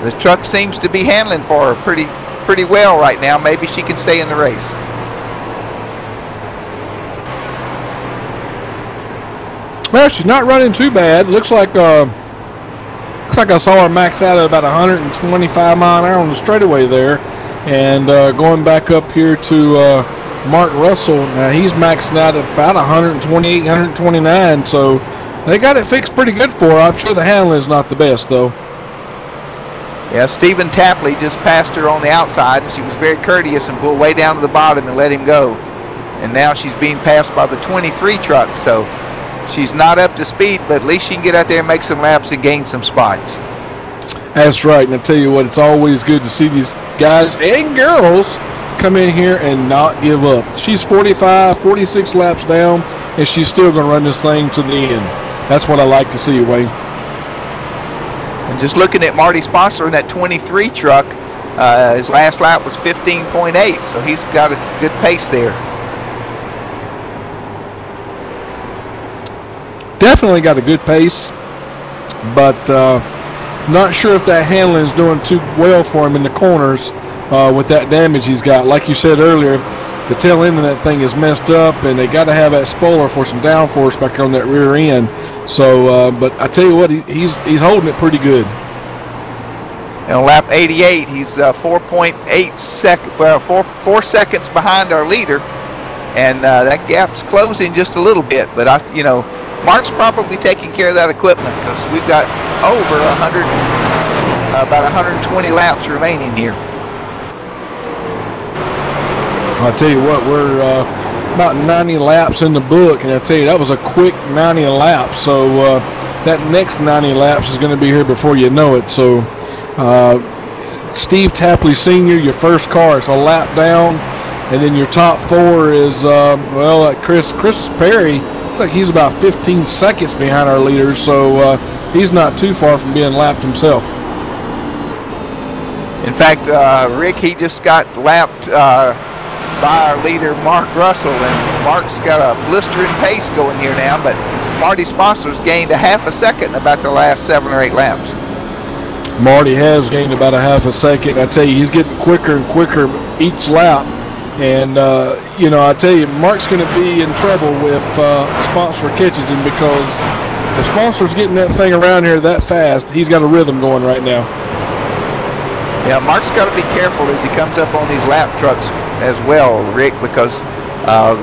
The truck seems to be handling for her pretty well right now. Maybe she can stay in the race. Well, she's not running too bad. Looks like I saw her max out at about 125 mile an hour on the straightaway there. And going back up here to Mark Russell, now he's maxing out at about 128, 129. So they got it fixed pretty good for her. I'm sure the handling is not the best, though. Yeah, Stephen Tapley just passed her on the outside, and she was very courteous and pulled way down to the bottom and let him go. And now she's being passed by the 23 truck, so she's not up to speed, but at least she can get out there and make some laps and gain some spots. That's right, and I tell you what, it's always good to see these guys and girls come in here and not give up. She's 45, 46 laps down, and she's still going to run this thing to the end. That's what I like to see, Wayne. And just looking at Marty Sponslor in that 23 truck, His last lap was 15.8, so he's got a good pace there. Definitely got a good pace, but not sure if that handling is doing too well for him in the corners with that damage he's got. Like you said earlier, the tail end of that thing is messed up, and they got to have that spoiler for some downforce back on that rear end. So, but I tell you what, he's holding it pretty good. And on lap 88, he's 4.8 seconds, well, 4 seconds behind our leader, and that gap's closing just a little bit. But Mark's probably taking care of that equipment because we've got over 100, about 120 laps remaining here. I'll tell you what, we're about 90 laps in the book, and I tell you that was a quick 90 laps. So that next 90 laps is going to be here before you know it. So Steve Tapley Sr., your first car, it's a lap down, and then your top four is Chris Perry. Looks like he's about 15 seconds behind our leader, so he's not too far from being lapped himself. In fact, Rick, he just got lapped by our leader, Mark Russell, and Mark's got a blistering pace going here now, but Marty Sponslor's gained a half a second in about the last 7 or 8 laps. Marty has gained about a half a second. I tell you, he's getting quicker and quicker each lap. And, I tell you, Mark's going to be in trouble if Sponslor catches him, because if Sponsor's getting that thing around here that fast, he's got a rhythm going right now. Yeah, Mark's got to be careful as he comes up on these lap trucks as well, Rick, because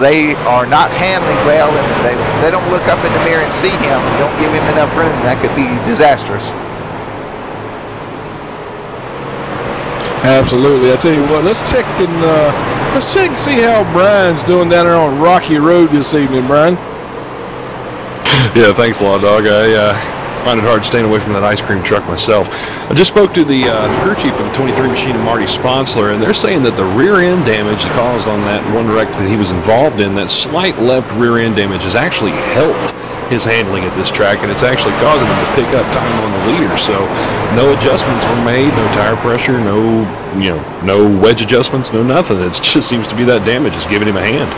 they are not handling well, and if they don't look up in the mirror and see him, don't give him enough room, that could be disastrous. Absolutely. I tell you what, let's check and see how Brian's doing down there on Rocky Road this evening, Brian. Yeah, thanks a lot, Dog. I find it hard staying away from that ice cream truck myself. I just spoke to the crew chief of the 23 machine, Marty Sponslor, and they're saying that the rear end damage caused on that one wreck that he was involved in, that slight left rear end damage, has actually helped his handling at this track, and it's actually causing him to pick up time on the leader. So no adjustments were made, no tire pressure, no wedge adjustments, no nothing. It just seems to be that damage is giving him a hand.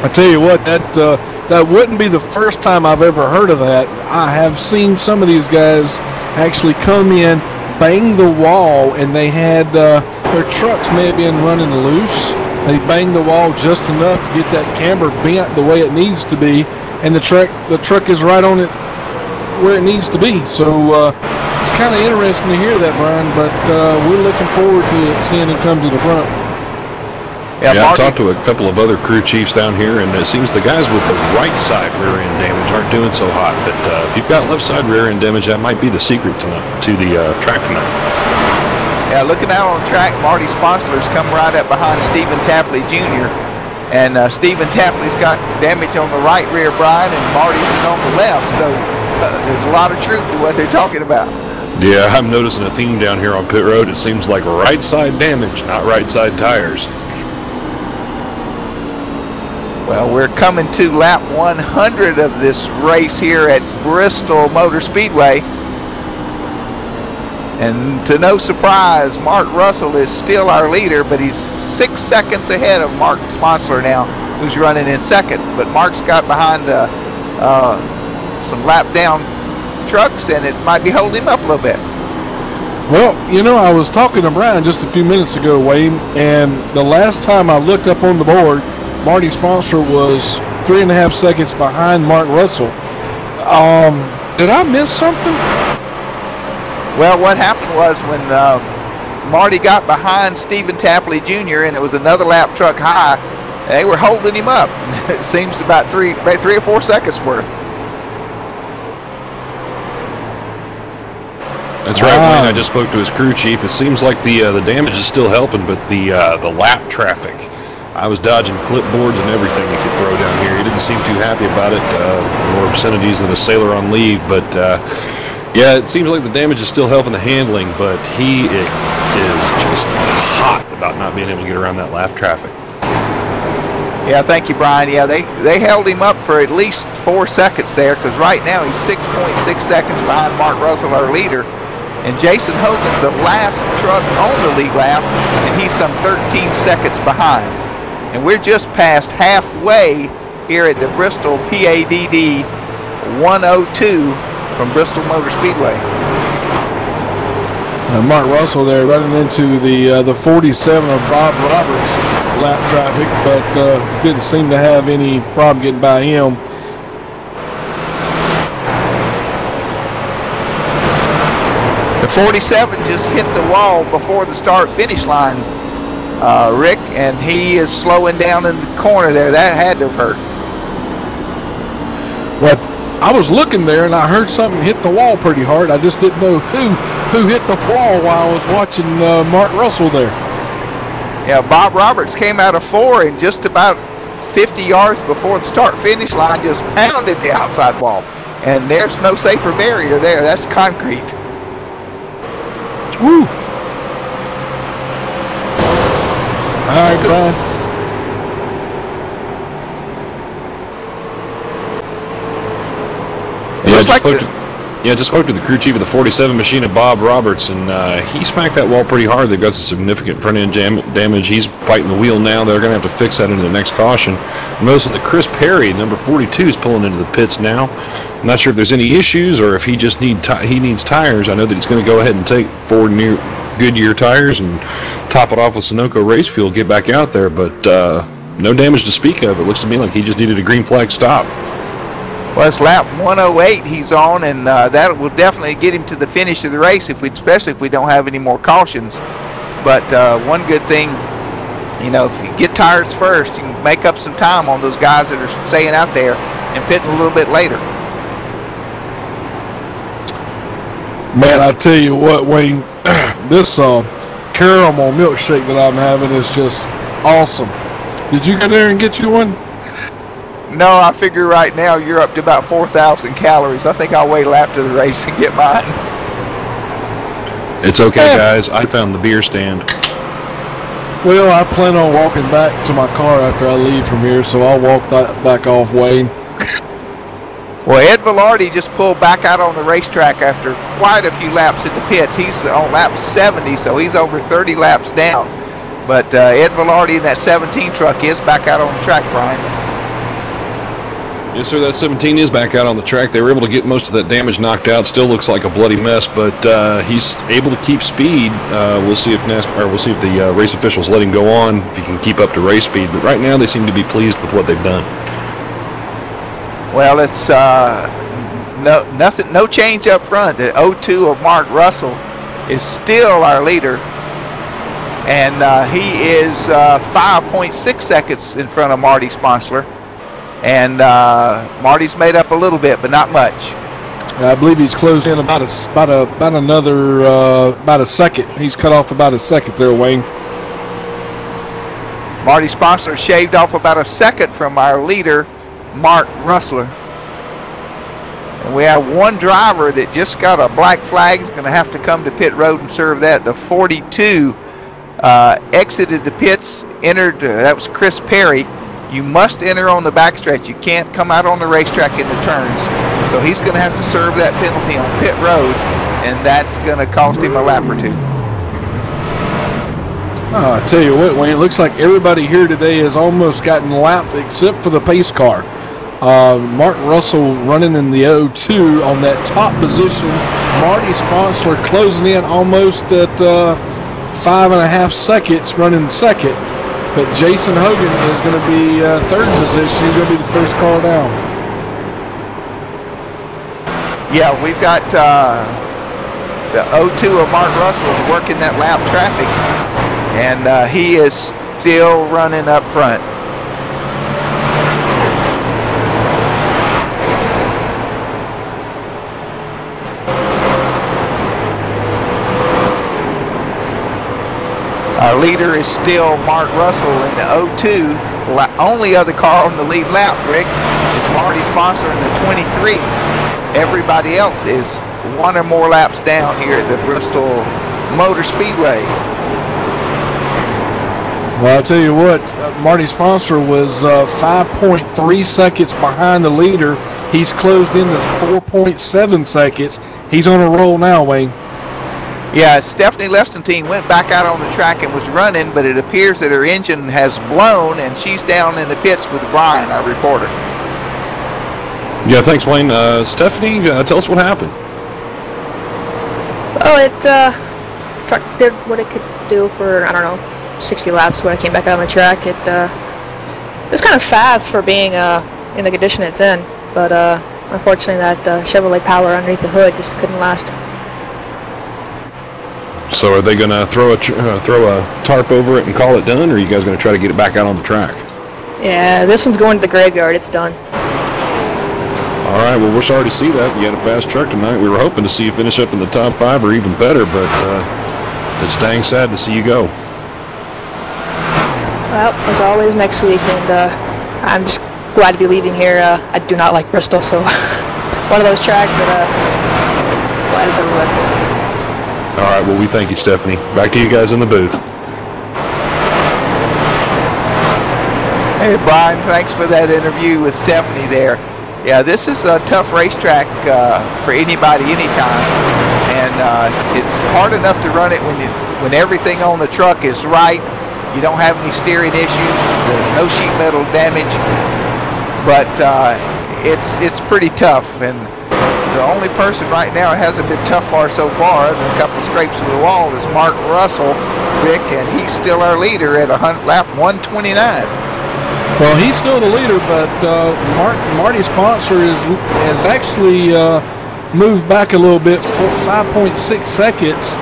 I tell you what, that wouldn't be the first time I've ever heard of that. I have seen some of these guys actually come in, bang the wall, and they had their trucks may have been running loose. They banged the wall just enough to get that camber bent the way it needs to be, and the truck is right on it where it needs to be. So it's kind of interesting to hear that, Brian, but we're looking forward to seeing him come to the front. Yeah, I've talked to a couple of other crew chiefs down here, and it seems the guys with the right side rear end damage aren't doing so hot. But if you've got left side rear end damage, that might be the secret to the track tonight. Yeah, looking out on the track, Marty Sponslor's come right up behind Stephen Tapley Jr. And Stephen Tapley's got damage on the right rear, Brian, and Marty's is on the left. So there's a lot of truth to what they're talking about. Yeah, I'm noticing a theme down here on pit road. It seems like right side damage, not right side tires. Well, we're coming to lap 100 of this race here at Bristol Motor Speedway. And to no surprise, Mark Russell is still our leader, but he's 6 seconds ahead of Mark Sponslor now, who's running in second. But Mark's got behind some lap down trucks, and it might be holding him up a little bit. Well, I was talking to Brian just a few minutes ago, Wayne, and the last time I looked up on the board, Marty Sponslor was 3.5 seconds behind Mark Russell. Did I miss something? Well, what happened was when Marty got behind Stephen Tapley Jr. and it was another lap truck high, they were holding him up. It seems about 3 or 4 seconds worth. That's right, Wayne. I just spoke to his crew chief. It seems like the damage is still helping, but the lap traffic. I was dodging clipboards and everything he could throw down here. He didn't seem too happy about it. More obscenities than a sailor on leave, but yeah, it seems like the damage is still helping the handling, but he is just hot about not being able to get around that lap traffic. Yeah, thank you, Brian. Yeah, they held him up for at least 4 seconds there, because right now he's 6.6 seconds behind Mark Russell, our leader. And Jason Hogan's the last truck on the lead lap, and he's some 13 seconds behind. And we're just past halfway here at the Bristol PADD 102 from Bristol Motor Speedway. Mark Russell there running into the 47 of Bob Roberts lap traffic, but didn't seem to have any problem getting by him. The 47 just hit the wall before the start-finish line, Rick, and he is slowing down in the corner there. That had to have hurt. Well, I was looking there and I heard something hit the wall pretty hard. I just didn't know who hit the wall while I was watching Mark Russell there. Yeah, Bob Roberts came out of 4 and just about 50 yards before the start-finish line just pounded the outside wall. And there's no safer barrier there. That's concrete. Woo! All right, Brian. Just spoke to the crew chief of the 47 machine of Bob Roberts, and he smacked that wall pretty hard. They've got some significant front end damage. He's fighting the wheel now. They're going to have to fix that into the next caution. I'm noticing that Chris Perry, number 42, is pulling into the pits now. I'm not sure if there's any issues or if he just needs tires. I know that he's going to go ahead and take 4 new Goodyear tires and top it off with Sunoco race fuel, get back out there, but no damage to speak of. It looks to me like he just needed a green flag stop. Well, it's lap 108 he's on, and that will definitely get him to the finish of the race, especially if we don't have any more cautions. But one good thing, you know, if you get tires first, you can make up some time on those guys that are staying out there and pitting a little bit later. Man, I tell you what, Wayne, this caramel milkshake that I'm having is just awesome. Did you go there and get you one? No, I figure right now you're up to about 4,000 calories. I think I'll wait till after the race and get mine. It's okay, guys. I found the beer stand. Well, I plan on walking back to my car after I leave from here, so I'll walk back off, Wayne. Well, Ed Velarde just pulled back out on the racetrack after quite a few laps in the pits. He's on lap 70, so he's over 30 laps down. But Ed Velarde in that 17 truck is back out on the track, Brian. Yes, sir, that 17 is back out on the track. They were able to get most of that damage knocked out. Still looks like a bloody mess, but he's able to keep speed. We'll see if the race officials let him go on, if he can keep up to race speed. But right now, they seem to be pleased with what they've done. Well, it's no change up front. The 02 of Mark Russell is still our leader, and he is 5.6 seconds in front of Marty Sponslor. And Marty's made up a little bit, but not much. I believe he's closed in about a second. He's cut off about a second there, Wayne. Marty Sponslor shaved off about a second from our leader, Mark Russell. And we have one driver that just got a black flag. He's going to have to come to pit road and serve that. The 42 exited the pits, entered, that was Chris Perry. You must enter on the backstretch. You can't come out on the racetrack in the turns. So he's going to have to serve that penalty on pit road, and that's going to cost him a lap or two. Oh, I tell you what, Wayne, it looks like everybody here today has almost gotten lapped except for the pace car. Mark Russell running in the 02 on that top position. Marty Sponslor closing in almost at 5.5 seconds running second. But Jason Hogan is going to be third position. He's going to be the first car down. Yeah, we've got the 02 of Mark Russell working that lap traffic, and he is still running up front. Our leader is still Mark Russell in the 02. Only other car on the lead lap, Rick, is Marty Sponslor in the 23. Everybody else is one or more laps down here at the Bristol Motor Speedway. Well, I'll tell you what, Marty Sponslor was 5.3 seconds behind the leader. He's closed in to 4.7 seconds. He's on a roll now, Wayne. Yeah, Stephanie Lestenstein went back out on the track and was running, but it appears that her engine has blown, and she's down in the pits with Brian, our reporter. Yeah, thanks, Wayne. Stephanie, tell us what happened. Oh, truck did what it could do for, I don't know, 60 laps when it came back out on the track. It was kind of fast for being in the condition it's in, but unfortunately that Chevrolet power underneath the hood just couldn't last. So are they going to throw a tarp over it and call it done, or are you guys going to try to get it back out on the track? Yeah, this one's going to the graveyard. It's done. All right, well, we're sorry to see that. You had a fast truck tonight. We were hoping to see you finish up in the top 5 or even better, but it's dang sad to see you go. Well, as always, next week, and I'm just glad to be leaving here. I do not like Bristol, so one of those tracks that glad it's over with. All right, well, we thank you, Stephanie. Back to you guys in the booth. Hey, Brian, thanks for that interview with Stephanie there. Yeah, this is a tough racetrack for anybody, anytime, and it's hard enough to run it when everything on the truck is right. You don't have any steering issues, there's no sheet metal damage, but it's pretty tough. And the only person right now it hasn't been tough for so far, other than a couple of scrapes of the wall, is Mark Russell, Rick, and he's still our leader at lap 129. Well, he's still the leader, but Marty Sponslor has actually moved back a little bit for 5.6 seconds,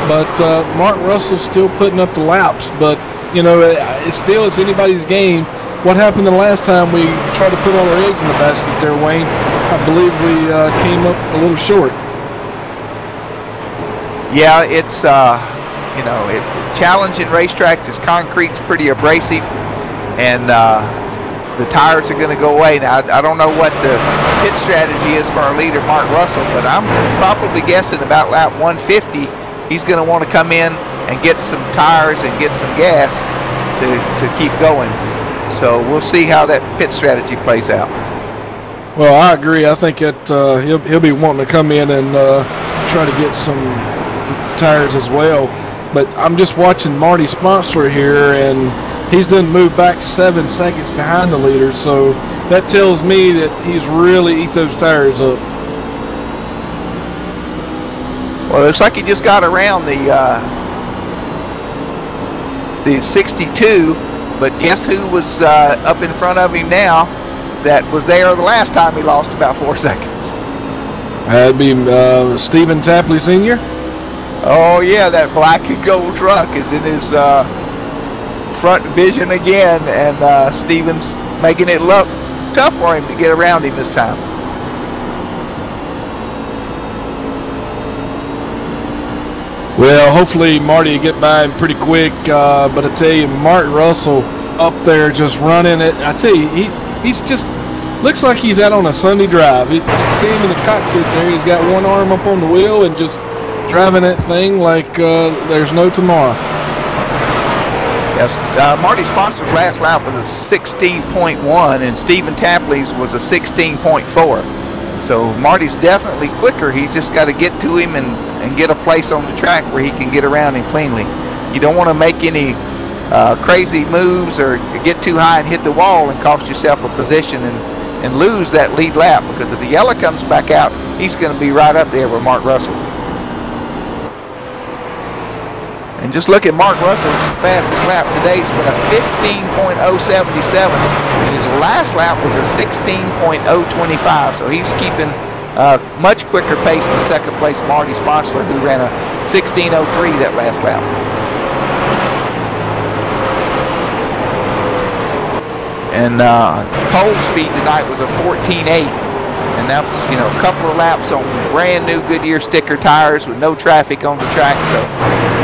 but Mark Russell's still putting up the laps. But, you know, it's anybody's game. What happened the last time we tried to put all our eggs in the basket there, Wayne? I believe we came up a little short. Yeah, it's, challenging racetrack. This concrete's pretty abrasive, and the tires are going to go away. Now, I don't know what the pit strategy is for our leader, Mark Russell, but I'm probably guessing about lap 150, he's going to want to come in and get some tires and get some gas to keep going. So we'll see how that pit strategy plays out. Well, I agree. I think he'll be wanting to come in and try to get some tires as well. But I'm just watching Marty Sponslor here, and he's done moved back 7 seconds behind the leader. So that tells me that he's really eat those tires up. Well, it looks like he just got around the 62. But guess who was up in front of him now that was there the last time he lost about 4 seconds? That'd be Stephen Tapley Sr.? Oh, yeah, that black and gold truck is in his front vision again, and Stephen's making it look tough for him to get around him this time. Well, hopefully Marty will get by him pretty quick, but I tell you, Mark Russell up there just running it. I tell you, he's just looks like he's out on a Sunday drive. You see him in the cockpit there. He's got one arm up on the wheel and just driving that thing like there's no tomorrow. Yes, Marty Sponsor's last lap was a 16.1, and Stephen Tapley's was a 16.4. So Marty's definitely quicker. He's just got to get to him and get a place on the track where he can get around him cleanly. You don't want to make any crazy moves or get too high and hit the wall and cost yourself a position and lose that lead lap, because if the yellow comes back out, he's going to be right up there with Mark Russell. And just look at Mark Russell's fastest lap today. It's been a 15.077, and his last lap was a 16.025. So he's keeping much quicker pace than second place Marty Sponslor, who ran a 16.03 that last lap. And pole speed tonight was a 14.8. And that was, a couple of laps on brand new Goodyear sticker tires with no traffic on the track. So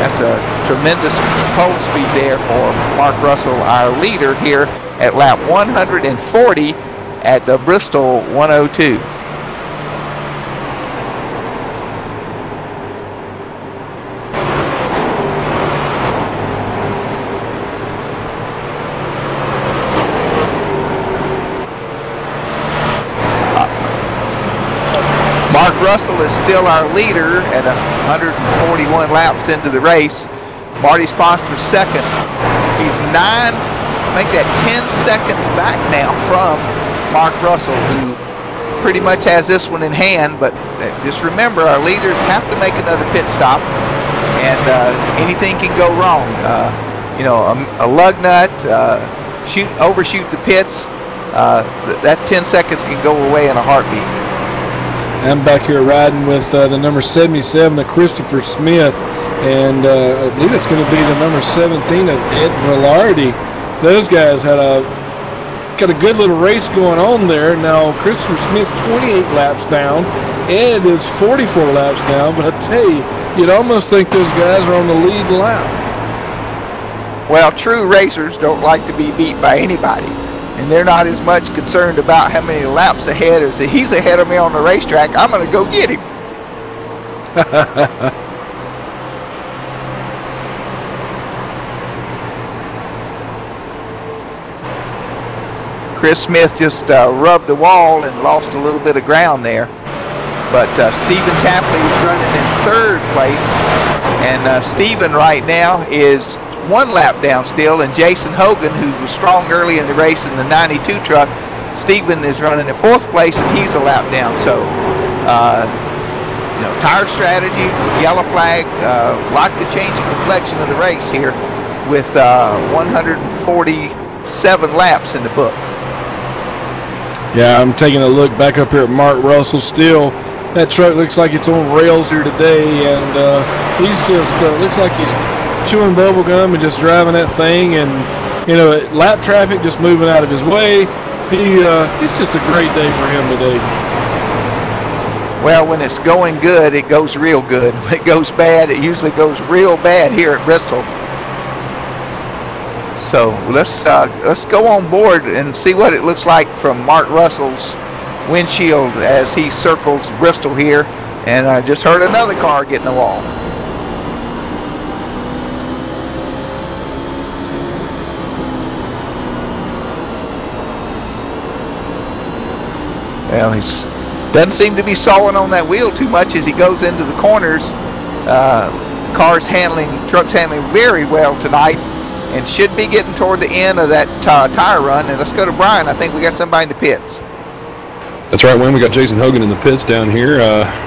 that's a tremendous pole speed there for Mark Russell, our leader here at lap 140 at the Bristol 102. Mark Russel is still our leader at 141 laps into the race. Marty Sponslor second. He's 10 seconds back now from Mark Russel, who pretty much has this one in hand. But just remember, our leaders have to make another pit stop, and anything can go wrong. You know, a lug nut, overshoot the pits. That 10 seconds can go away in a heartbeat. I'm back here riding with the number 77, the Christopher Smith, and I believe it's going to be the number 17 of Ed Velarde. Those guys got a good little race going on there. Now, Christopher Smith's 28 laps down. Ed is 44 laps down, but I tell you, you'd almost think those guys are on the lead lap. Well, true racers don't like to be beat by anybody, and they're not as much concerned about how many laps ahead as that he's ahead of me on the racetrack. I'm going to go get him. Chris Smith just rubbed the wall and lost a little bit of ground there. But Stephen Tapley is running in third place, and Stephen right now is 1 lap down still, and Jason Hogan, who was strong early in the race in the 92 truck, Stephen is running in 4th place, and he's a lap down. So, you know, tire strategy, yellow flag, lot could change the complexion of the race here with 147 laps in the book. Yeah, I'm taking a look back up here at Mark Russell. Still, that truck looks like it's on rails here today, and he's just looks like he's chewing bubble gum and just driving that thing, and you know, lap traffic just moving out of his way. It's just a great day for him today. Well, when it's going good, it goes real good. When it goes bad, it usually goes real bad here at Bristol. So let's go on board and see what it looks like from Mark Russell's windshield as he circles Bristol here. And I just heard another car get in the wall. Well, he doesn't seem to be sawing on that wheel too much as he goes into the corners. Truck's handling very well tonight, and should be getting toward the end of that tire run. And let's go to Brian. I think we got somebody in the pits. That's right, Wayne. We got Jason Hogan in the pits down here.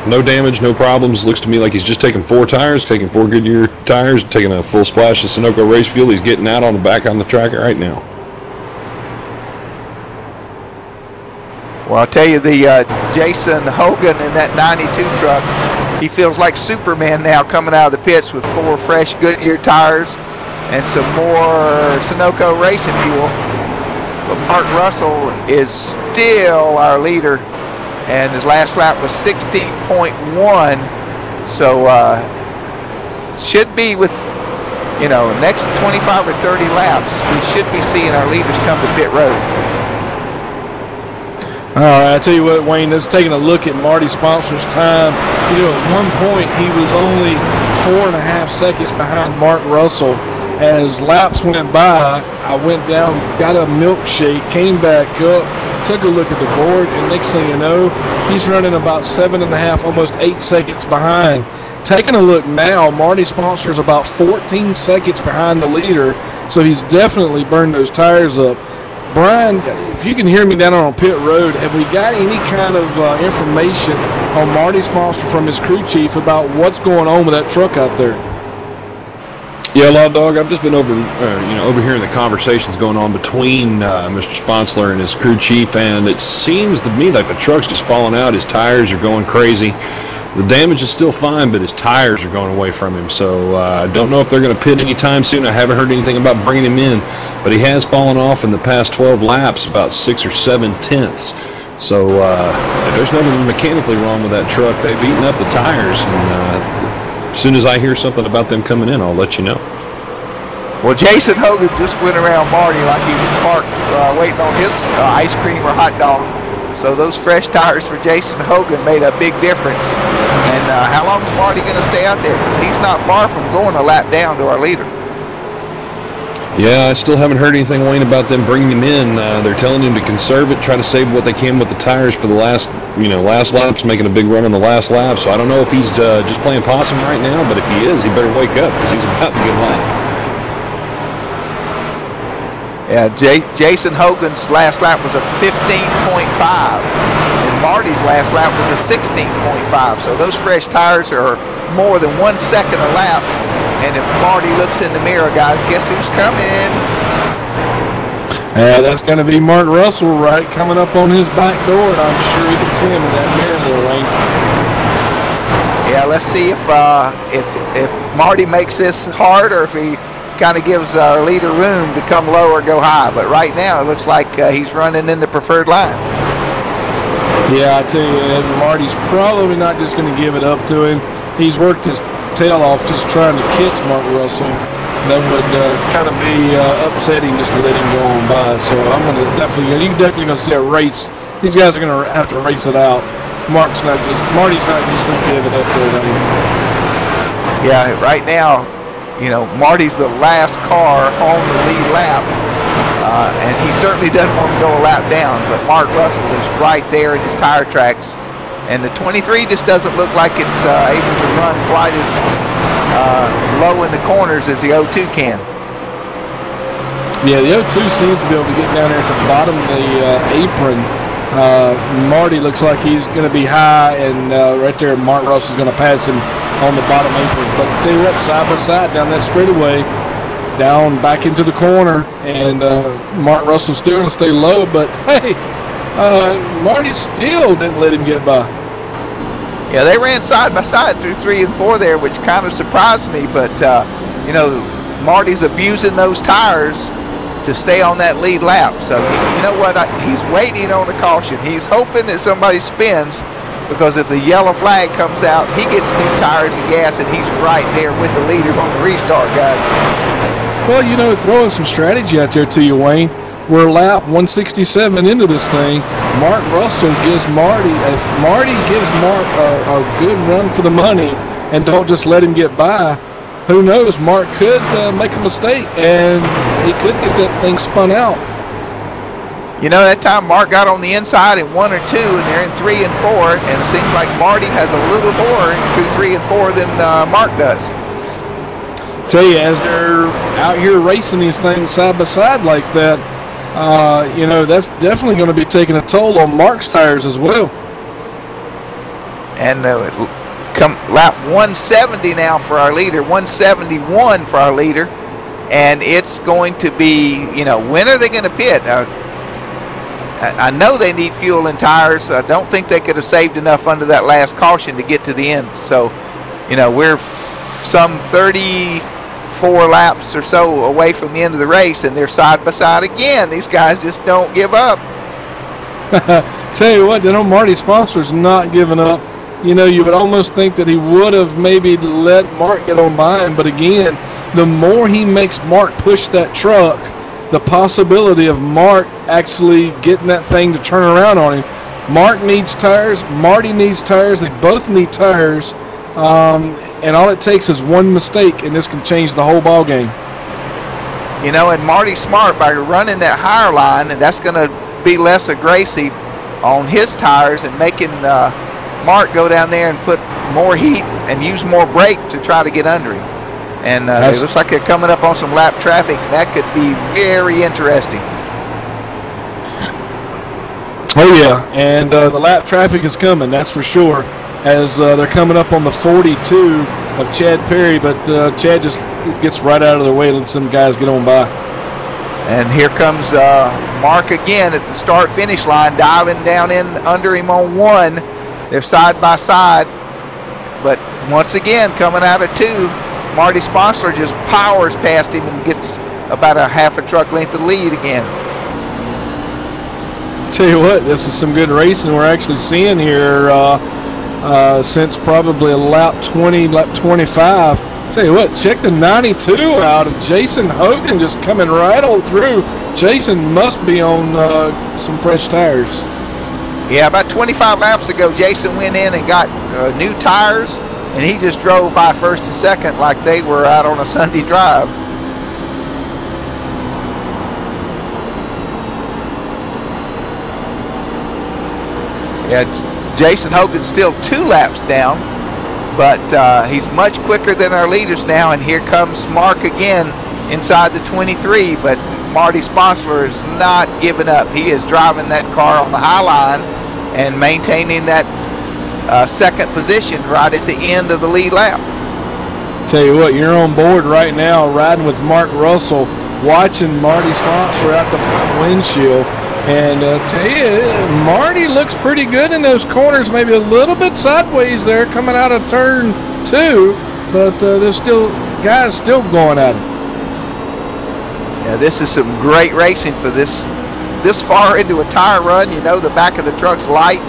No damage, no problems. Looks to me like he's just taking 4 tires, taking 4 Goodyear tires, taking a full splash of Sunoco race fuel. He's getting out on the back on the track right now. Well, I'll tell you, the Jason Hogan in that 92 truck, he feels like Superman now coming out of the pits with 4 fresh Goodyear tires and some more Sunoco racing fuel. But Mark Russell is still our leader, and his last lap was 16.1. So should be with, you know, next 25 or 30 laps, we should be seeing our leaders come to pit road. All right, I tell you what, Wayne, let's taking a look at Marty Sponslor's time. You know, at one point he was only 4.5 seconds behind Mark Russell. As laps went by, I went down, got a milkshake, came back up, took a look at the board, and next thing you know, he's running about 7.5, almost 8 seconds behind. Taking a look now, Marty Sponslor's about 14 seconds behind the leader, so he's definitely burned those tires up. Brian, if you can hear me down on pit road, have we got any kind of information on Marty Sponslor from his crew chief about what's going on with that truck out there? Yeah, Law Dog, I've just been overhearing the conversations going on between Mr. Sponsler and his crew chief, and it seems to me like the truck's just falling out. His tires are going crazy. The damage is still fine, but his tires are going away from him. So I don't know if they're going to pit anytime soon. I haven't heard anything about bringing him in, but he has fallen off in the past 12 laps about 6 or 7 tenths. So there's nothing mechanically wrong with that truck. They've eaten up the tires, and as soon as I hear something about them coming in, I'll let you know. Well, Jason Hogan just went around Marty like he was parked waiting on his ice cream or hot dog. So those fresh tires for Jason Hogan made a big difference. And how long is Marty going to stay out there? Because he's not far from going a lap down to our leader. Yeah, I still haven't heard anything, Wayne, about them bringing him in. They're telling him to conserve it, try to save what they can with the tires for the last laps, making a big run on the last lap. So I don't know if he's just playing possum right now, but if he is, he better wake up because he's about to get lap. Yeah, Jason Hogan's last lap was a 15.5, and Marty's last lap was a 16.5. So those fresh tires are more than 1 second a lap. And if Marty looks in the mirror, guys, guess who's coming? That's going to be Mark Russell, right, coming up on his back door, and I'm sure you can see him in that mirror, Lane. Yeah, let's see if Marty makes this hard or if he kind of gives our leader room to come low or go high. But right now, it looks like he's running in the preferred line. Yeah, I tell you, Marty's probably not just going to give it up to him. He's worked his tail off just trying to catch Mark Russell. That would kind of be upsetting just to let him go on by. So I'm going to you're definitely going to see a race. These guys are going to have to race it out. Marty's not just going to give it up to him. Yeah, right now, Marty's the last car on the lead lap, and he certainly doesn't want to go a lap down. But Mark Russell is right there in his tire tracks. And the 23 just doesn't look like it's able to run quite as low in the corners as the 02 can. Yeah, the 02 seems to be able to get down there to the bottom of the apron. Marty looks like he's going to be high, and right there Mark Russell's going to pass him on the bottom apron. But tell you what, side by side down that straightaway, down back into the corner, and Mark Russell's still going to stay low, but hey, Marty still didn't let him get by. Yeah, they ran side by side through 3 and 4 there, which kind of surprised me. But Marty's abusing those tires to stay on that lead lap. So you know what? He's waiting on a caution. He's hoping that somebody spins, because if the yellow flag comes out, he gets new tires and gas, and he's right there with the leader on the restart, guys. Well, throwing some strategy out there to you, Wayne. We're lap 167 into this thing. Mark Russell gives Marty, if Marty gives Mark a good run for the money and don't just let him get by, who knows, Mark could make a mistake and he could get that thing spun out. That time Mark got on the inside in 1 or 2, and they're in 3 and 4, and it seems like Marty has a little more through 3 and 4 than Mark does. Tell you, as they're out here racing these things side by side like that, that's definitely going to be taking a toll on Mark's tires as well. And come lap 170 now for our leader, 171 for our leader, and it's going to be, when are they going to pit? I know they need fuel and tires. I don't think they could have saved enough under that last caution to get to the end. So, we're some 34 laps or so away from the end of the race, and they're side by side again. These guys just don't give up. Tell you what, Marty Sponslor's not giving up. You would almost think that he would have maybe let Mark get on by him, but again, the more he makes Mark push that truck, the possibility of Mark actually getting that thing to turn around on him. Mark needs tires, Marty needs tires, they both need tires, and all it takes is one mistake, and this can change the whole ball game. And Marty's smart by running that higher line, and that's going to be less aggressive on his tires and making Mark go down there and put more heat and use more brake to try to get under him. And it looks like they're coming up on some lap traffic. That could be very interesting. Oh, yeah, and the lap traffic is coming, that's for sure, as they're coming up on the 42 of Chad Perry, but Chad just gets right out of their way and lets some guys get on by. And here comes Mark again at the start-finish line, diving down in under him on 1. They're side by side, but once again, coming out of 2, Marty Sponslor just powers past him and gets about a half a truck length of lead again. Tell you what, this is some good racing we're actually seeing here since probably lap 20, lap 25. Tell you what, check the 92 out of Jason Hogan just coming right on through. Jason must be on some fresh tires. Yeah, about 25 laps ago, Jason went in and got new tires, and he just drove by first and second like they were out on a Sunday drive. Yeah, Jason Hogan's still 2 laps down, but he's much quicker than our leaders now, and here comes Mark again inside the 23, but Marty Sponslor is not giving up. He is driving that car on the high line and maintaining that second position right at the end of the lead lap. Tell you what, you're on board right now riding with Mark Russell, watching Marty Sponslor out the front windshield. And tell you, Marty looks pretty good in those corners, maybe a little bit sideways there coming out of turn 2, but there's still guys still going at it. Yeah, this is some great racing for this far into a tire run. You know, the back of the truck's light,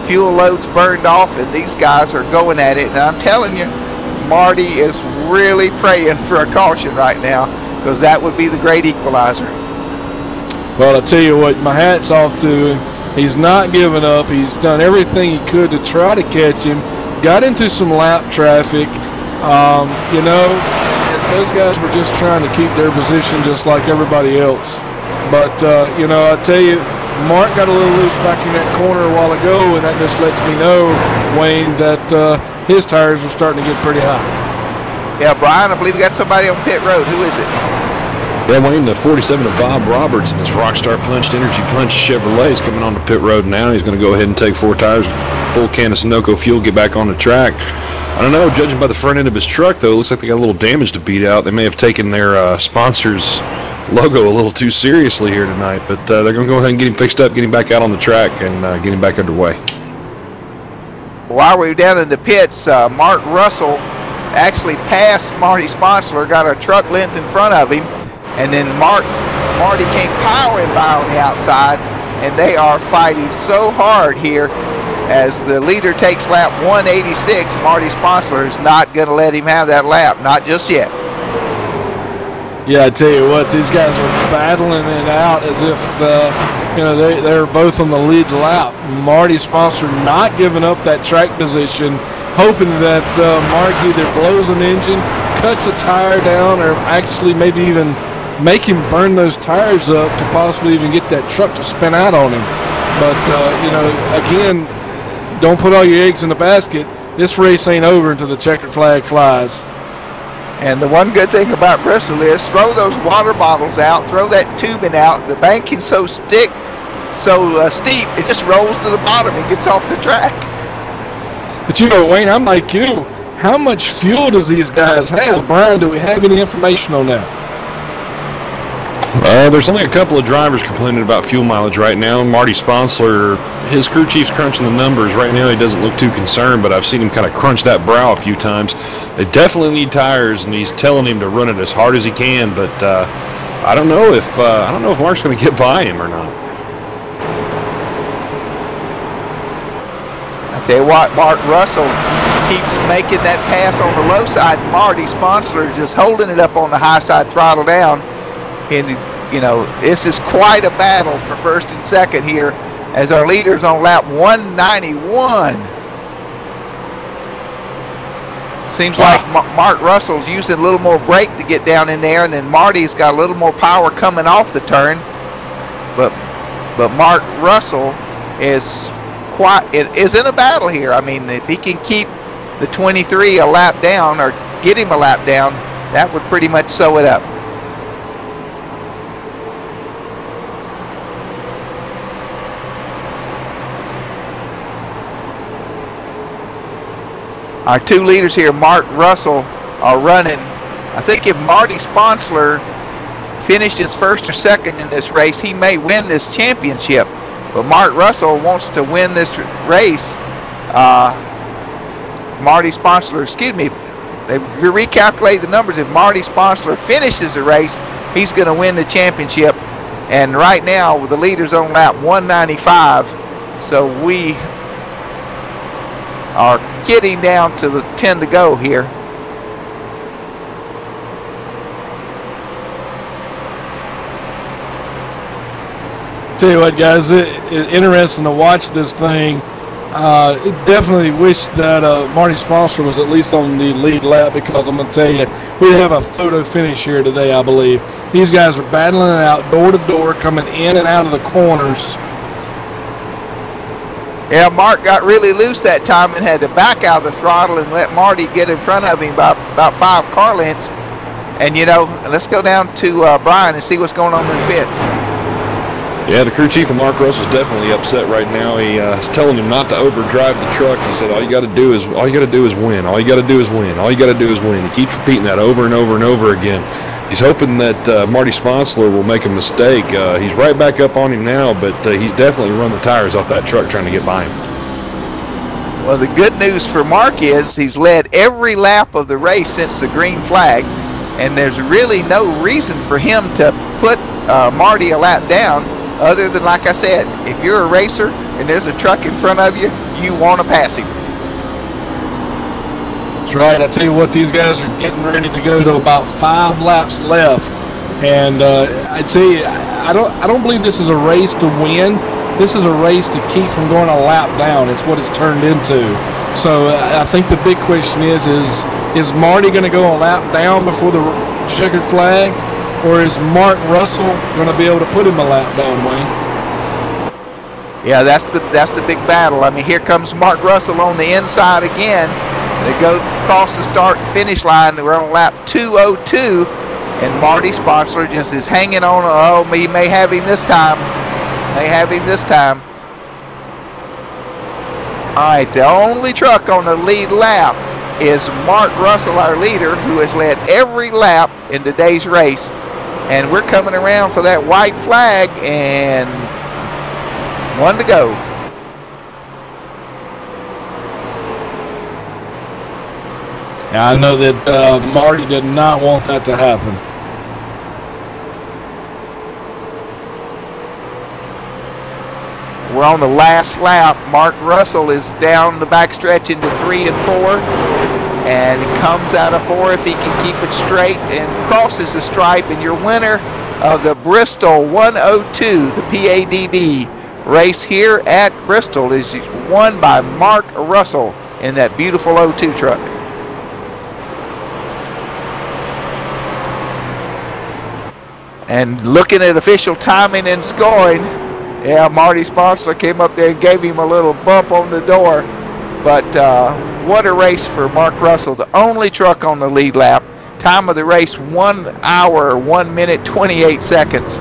fuel load's burned off, and these guys are going at it. And I'm telling you, Marty is really praying for a caution right now, because that would be the great equalizer. Well, I tell you what, my hat's off to him. He's not giving up. He's done everything he could to try to catch him. Got into some lap traffic. You know, those guys were just trying to keep their position just like everybody else. But, you know, I tell you, Mark got a little loose back in that corner a while ago, and that just lets me know, Wayne, that his tires are starting to get pretty high. Yeah, Brian, I believe we got somebody on pit road. Who is it? Yeah, Wayne, the 47 of Bob Roberts in this Rockstar Punched Energy Punch Chevrolet is coming on the pit road now. He's going to go ahead and take 4 tires, full can of Sunoco fuel, get back on the track. I don't know, judging by the front end of his truck, though, it looks like they got a little damage to beat out. They may have taken their sponsor's logo a little too seriously here tonight, but they're going to go ahead and get him fixed up, get him back out on the track, and get him back underway. While we were down in the pits, Mark Russell actually passed Marty Sponslor, got a truck length in front of him, and then Marty came powering by on the outside, and they are fighting so hard here as the leader takes lap 186. Marty Sponslor is not going to let him have that lap, not just yet. Yeah, I tell you what, these guys are battling it out as if you know, they're both on the lead lap. Marty Sponslor not giving up that track position, hoping that Mark either blows an engine, cuts a tire down, or actually maybe even make him burn those tires up to possibly even get that truck to spin out on him. But, you know, again, don't put all your eggs in the basket. This race ain't over until the checkered flag flies. And the one good thing about Bristol is throw those water bottles out, throw that tubing out. The banking's so steep, it just rolls to the bottom and gets off the track. But you know, Wayne, I'm like you. How much fuel does these guys have? Brian, do we have any information on that? There's only a couple of drivers complaining about fuel mileage right now. Marty Sponslor, his crew chief's crunching the numbers. Right now he doesn't look too concerned, but I've seen him kind of crunch that brow a few times. They definitely need tires, and he's telling him to run it as hard as he can, but I don't know if Mark's going to get by him or not. I tell you what, Mark Russell keeps making that pass on the low side. Marty Sponslor just holding it up on the high side, throttle down. And, you know, this is quite a battle for first and second here as our leader's on lap 191. Seems like Mark Russell's using a little more brake to get down in there, and then Marty's got a little more power coming off the turn. But Mark Russell is in a battle here. I mean, if he can keep the 23 a lap down or get him a lap down, that would pretty much sew it up. Our 2 leaders here, Mark Russell, are running. I think if Marty Sponslor finishes first or second in this race, he may win this championship. But Mark Russell wants to win this race. Marty Sponslor, excuse me, they recalculate the numbers. If Marty Sponslor finishes the race, he's going to win the championship. And right now, the leader's on lap 195. So we are getting down to the 10 to go here. Tell you what, guys, it's interesting to watch this thing. Definitely wish that Marty Sponslor was at least on the lead lap, because I'm going to tell you, we have a photo finish here today, I believe. These guys are battling it out door to door, coming in and out of the corners. Yeah, Mark got really loose that time and had to back out of the throttle and let Marty get in front of him by about 5 car lengths. And, you know, let's go down to Brian and see what's going on in the pits. Yeah, the crew chief of Mark Russell's definitely upset right now. He is telling him not to overdrive the truck. He said, all you got to do is win. All you got to do is win. All you got to do is win. He keeps repeating that over and over and over again. He's hoping that Marty Sponslor will make a mistake. He's right back up on him now, but he's definitely run the tires off that truck trying to get by him. Well, the good news for Mark is he's led every lap of the race since the green flag, and there's really no reason for him to put Marty a lap down other than, like I said, if you're a racer and there's a truck in front of you, you want to pass him. That's right. I tell you what, these guys are getting ready to go to about 5 laps left, and I tell you, I don't believe this is a race to win. This is a race to keep from going a lap down. It's what it's turned into. So I think the big question is Marty going to go a lap down before the checkered flag, or is Mark Russell going to be able to put him a lap down, Wayne? Yeah, that's the big battle. I mean, here comes Mark Russell on the inside again. They go across the start-finish line. We're on lap 202, and Marty Sponslor just is hanging on. Oh, he may have him this time. All right, the only truck on the lead lap is Mark Russell, our leader, who has led every lap in today's race. And we're coming around for that white flag, and 1 to go. I know that Marty did not want that to happen. We're on the last lap. Mark Russell is down the backstretch into 3 and 4, and he comes out of 4 if he can keep it straight and crosses the stripe. And your winner of the Bristol 102, the PADD race here at Bristol, is won by Mark Russell in that beautiful 02 truck. And looking at official timing and scoring, yeah, Marty Sponslor came up there and gave him a little bump on the door. But what a race for Mark Russell, the only truck on the lead lap. Time of the race, 1 hour, 1 minute, 28 seconds.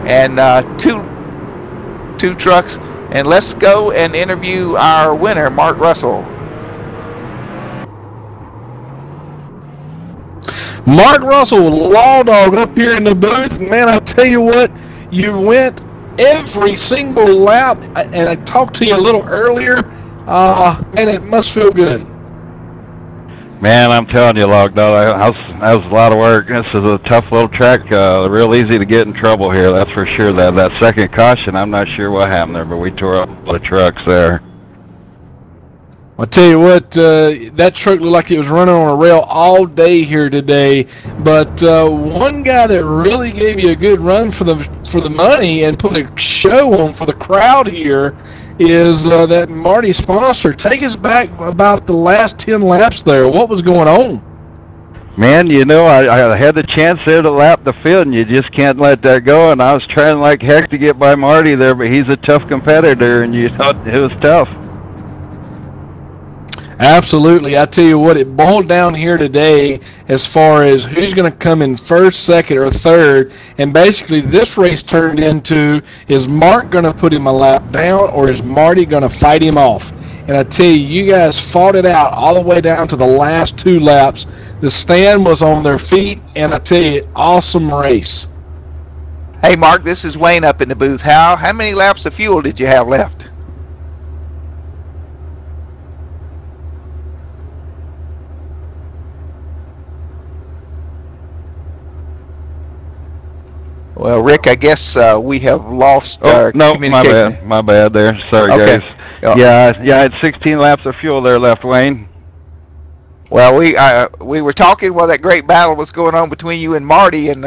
And two trucks. And let's go and interview our winner, Mark Russell. Mark Russell, Law Dog, up here in the booth. Man, I tell you what, you went every single lap, and I talked to you a little earlier, and it must feel good. Man, I'm telling you, Log Dog, that was a lot of work. This is a tough little track, real easy to get in trouble here, that's for sure. That second caution, I'm not sure what happened there, but we tore up a lot of trucks there. I tell you what, that truck looked like it was running on a rail all day here today. But one guy that really gave you a good run for the money and put a show on for the crowd here is that Marty Sponslor. Take us back about the last 10 laps there. What was going on? Man, you know, I had the chance there to lap the field, and you just can't let that go. And I was trying like heck to get by Marty there, but he's a tough competitor, and you thought it was tough. Absolutely. I tell you what, it boiled down here today as far as who's going to come in first, second, or third. And basically this race turned into, is Mark going to put him a lap down, or is Marty going to fight him off? And I tell you, you guys fought it out all the way down to the last 2 laps. The stand was on their feet, and I tell you, awesome race. Hey, Mark, this is Wayne up in the booth. How many laps of fuel did you have left? Well, Rick, I guess we have lost our communication. My bad there. Sorry, okay. Guys. Yeah, I had 16 laps of fuel there left, Wayne. Well, we were talking while that great battle was going on between you and Marty, and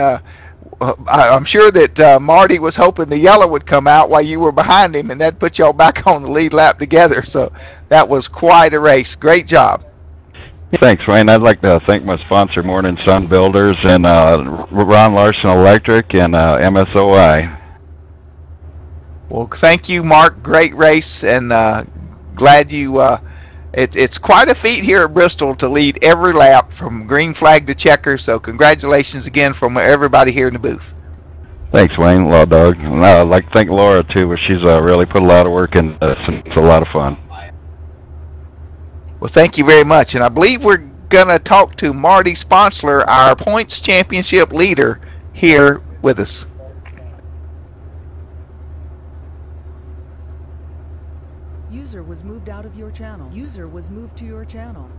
I'm sure that Marty was hoping the yellow would come out while you were behind him, and that put y'all back on the lead lap together. So that was quite a race. Great job. Thanks, Wayne. I'd like to thank my sponsor, Morning Sun Builders, and Ron Larson Electric, and MSOI. Well, thank you, Mark. Great race, and glad you. It's quite a feat here at Bristol to lead every lap from green flag to checker. So congratulations again from everybody here in the booth. Thanks, Wayne. Law Dog. And I'd like to thank Laura, too, but she's really put a lot of work into this, and it's a lot of fun. Well, thank you very much. And I believe we're going to talk to Marty Sponslor, our points championship leader, here with us. User was moved out of your channel. User was moved to your channel.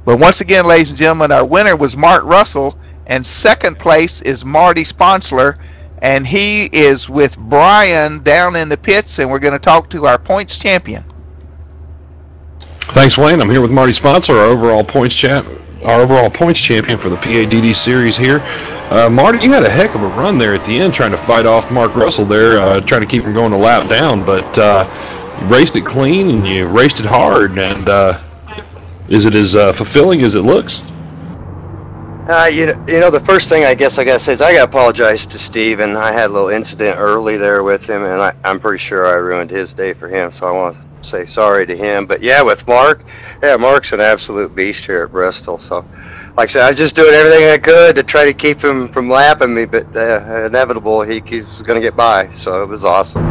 But once again, ladies and gentlemen, our winner was Mark Russell, and second place is Marty Sponslor, and he is with Brian down in the pits, and we're going to talk to our points champion. Thanks, Wayne. I'm here with Marty Sponslor, our overall points champion for the PADD series here. Marty, you had a heck of a run there at the end, trying to fight off Mark Russell there, trying to keep him going a lap down, but you raced it clean and you raced it hard. And is it as fulfilling as it looks? You know, the first thing I guess I gotta say is I gotta apologize to Steve, and I had a little incident early there with him, and I'm pretty sure I ruined his day for him, so I want to say sorry to him. But yeah, with Mark, Mark's an absolute beast here at Bristol. So, like I said, I was just doing everything I could to try to keep him from lapping me, but inevitable, he was gonna get by, so it was awesome.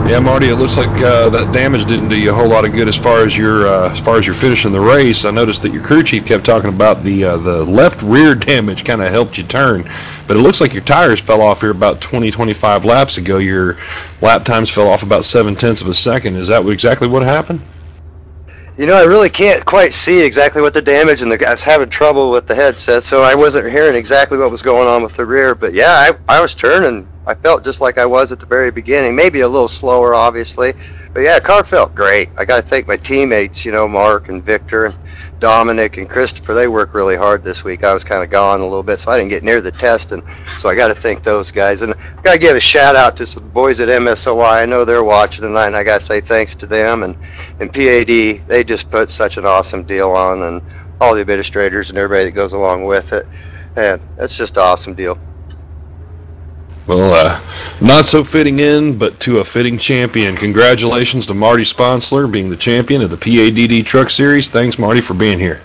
Yeah, Marty, it looks like that damage didn't do you a whole lot of good as far as your finishing the race. I noticed that your crew chief kept talking about the left rear damage kind of helped you turn, but it looks like your tires fell off here about 20-25 laps ago. Your lap times fell off about 0.7 of a second. Is that exactly what happened? You know, I really can't quite see exactly what the damage, and I was having trouble with the headset, so I wasn't hearing exactly what was going on with the rear. But yeah, I was turning. I felt just like I was at the very beginning, maybe a little slower, obviously. But yeah, the car felt great. I got to thank my teammates, you know, Mark and Victor and Dominic and Christopher. They worked really hard this week. I was kind of gone a little bit, so I didn't get near the test, and so I got to thank those guys. And I got to give a shout out to some boys at MSOI. I know they're watching tonight, and I got to say thanks to them. And PAD, they just put such an awesome deal on, and all the administrators and everybody that goes along with it. And it's just an awesome deal. Well, not so fitting in, but to a fitting champion. Congratulations to Marty Sponslor being the champion of the PADD Truck Series. Thanks, Marty, for being here.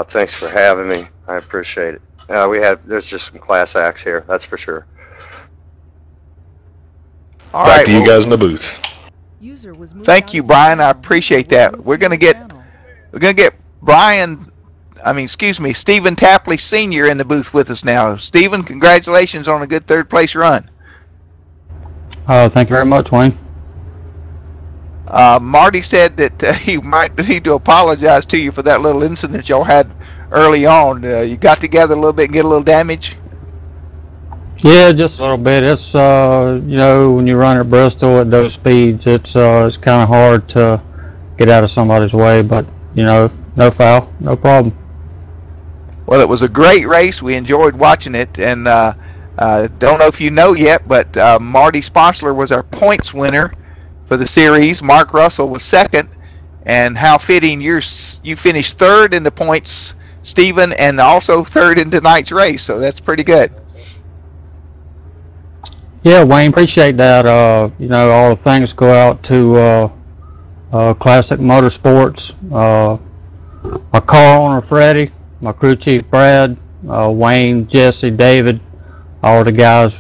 Thanks for having me. I appreciate it. There's just some class acts here, that's for sure. All Back right, to you guys in the booth. User was moved thank out you, of your Brian. I channel. appreciate User was that. moved We're to gonna your get channel. Stephen Tapley Sr. in the booth with us now. Stephen, congratulations on a good third place run. Thank you very much, Wayne. Marty said that he might need to apologize to you for that little incident y'all had early on. You got together a little bit and get a little damage? Yeah, just a little bit. It's you know, when you run at Bristol at those speeds, it's kind of hard to get out of somebody's way, but you know, no foul, no problem. Well, it was a great race. We enjoyed watching it, and don't know if you know yet, but Marty Sponslor was our points winner for the series. Mark Russell was second, and how fitting you finished third in the points, Stephen, and also third in tonight's race, so that's pretty good. Yeah, Wayne, appreciate that. You know, all the thanks go out to Classic Motorsports, my car owner Freddie, my crew chief Brad, Wayne, Jesse, David, all the guys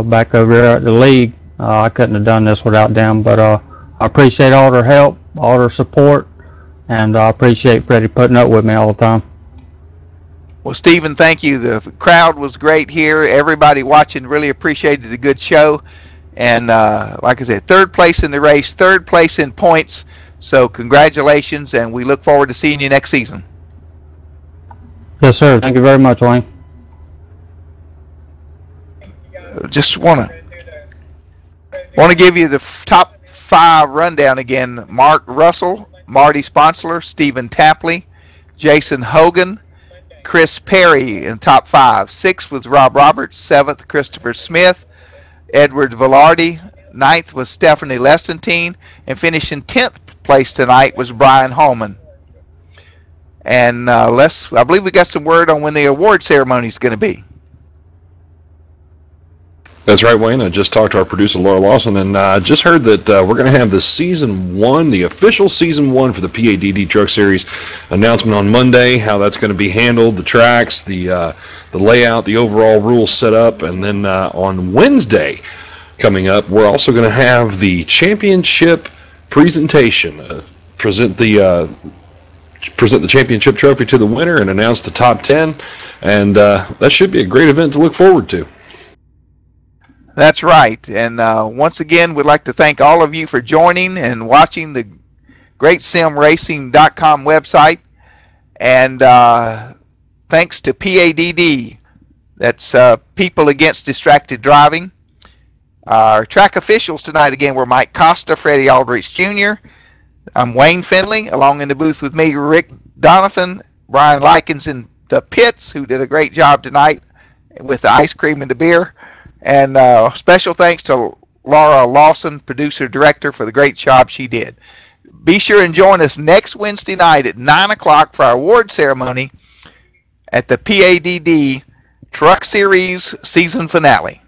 back over there at the league. I couldn't have done this without them, but I appreciate all their help, all their support, and I appreciate Freddie putting up with me all the time. Well, Stephen, thank you. The crowd was great here. Everybody watching really appreciated the good show. And like I said, third place in the race, third place in points. So congratulations, and we look forward to seeing you next season. Yes, sir. Thank you very much, Wayne. Just want to give you the top 5 rundown again. Mark Russell, Marty Sponslor, Stephen Tapley, Jason Hogan, Chris Perry in top 5. 6th was Rob Roberts. 7th, Christopher Smith, Edward Velarde. 9th was Stephanie Lestantine, and finishing 10th place tonight was Brian Holman. And I believe we got some word on when the award ceremony is going to be. That's right, Wayne. I just talked to our producer, Laura Lawson, and I just heard that we're going to have the Season 1, the official Season 1 for the PADD Truck Series announcement on Monday, how that's going to be handled, the tracks, the layout, the overall rules set up, and then on Wednesday coming up, we're also going to have the championship presentation, present the championship trophy to the winner and announce the top 10, and that should be a great event to look forward to. That's right. And once again, we'd like to thank all of you for joining and watching the GreatSimRacing.com website. And thanks to PADD, that's People Against Distracted Driving. Our track officials tonight again were Mike Costa, Freddie Aldrich Jr., I'm Wayne Finley, along in the booth with me, Rick Donathan, Brian Likens in the pits, who did a great job tonight with the ice cream and the beer. And special thanks to Laura Lawson, producer-director, for the great job she did. Be sure and join us next Wednesday night at 9 o'clock for our award ceremony at the PADD Truck Series season finale.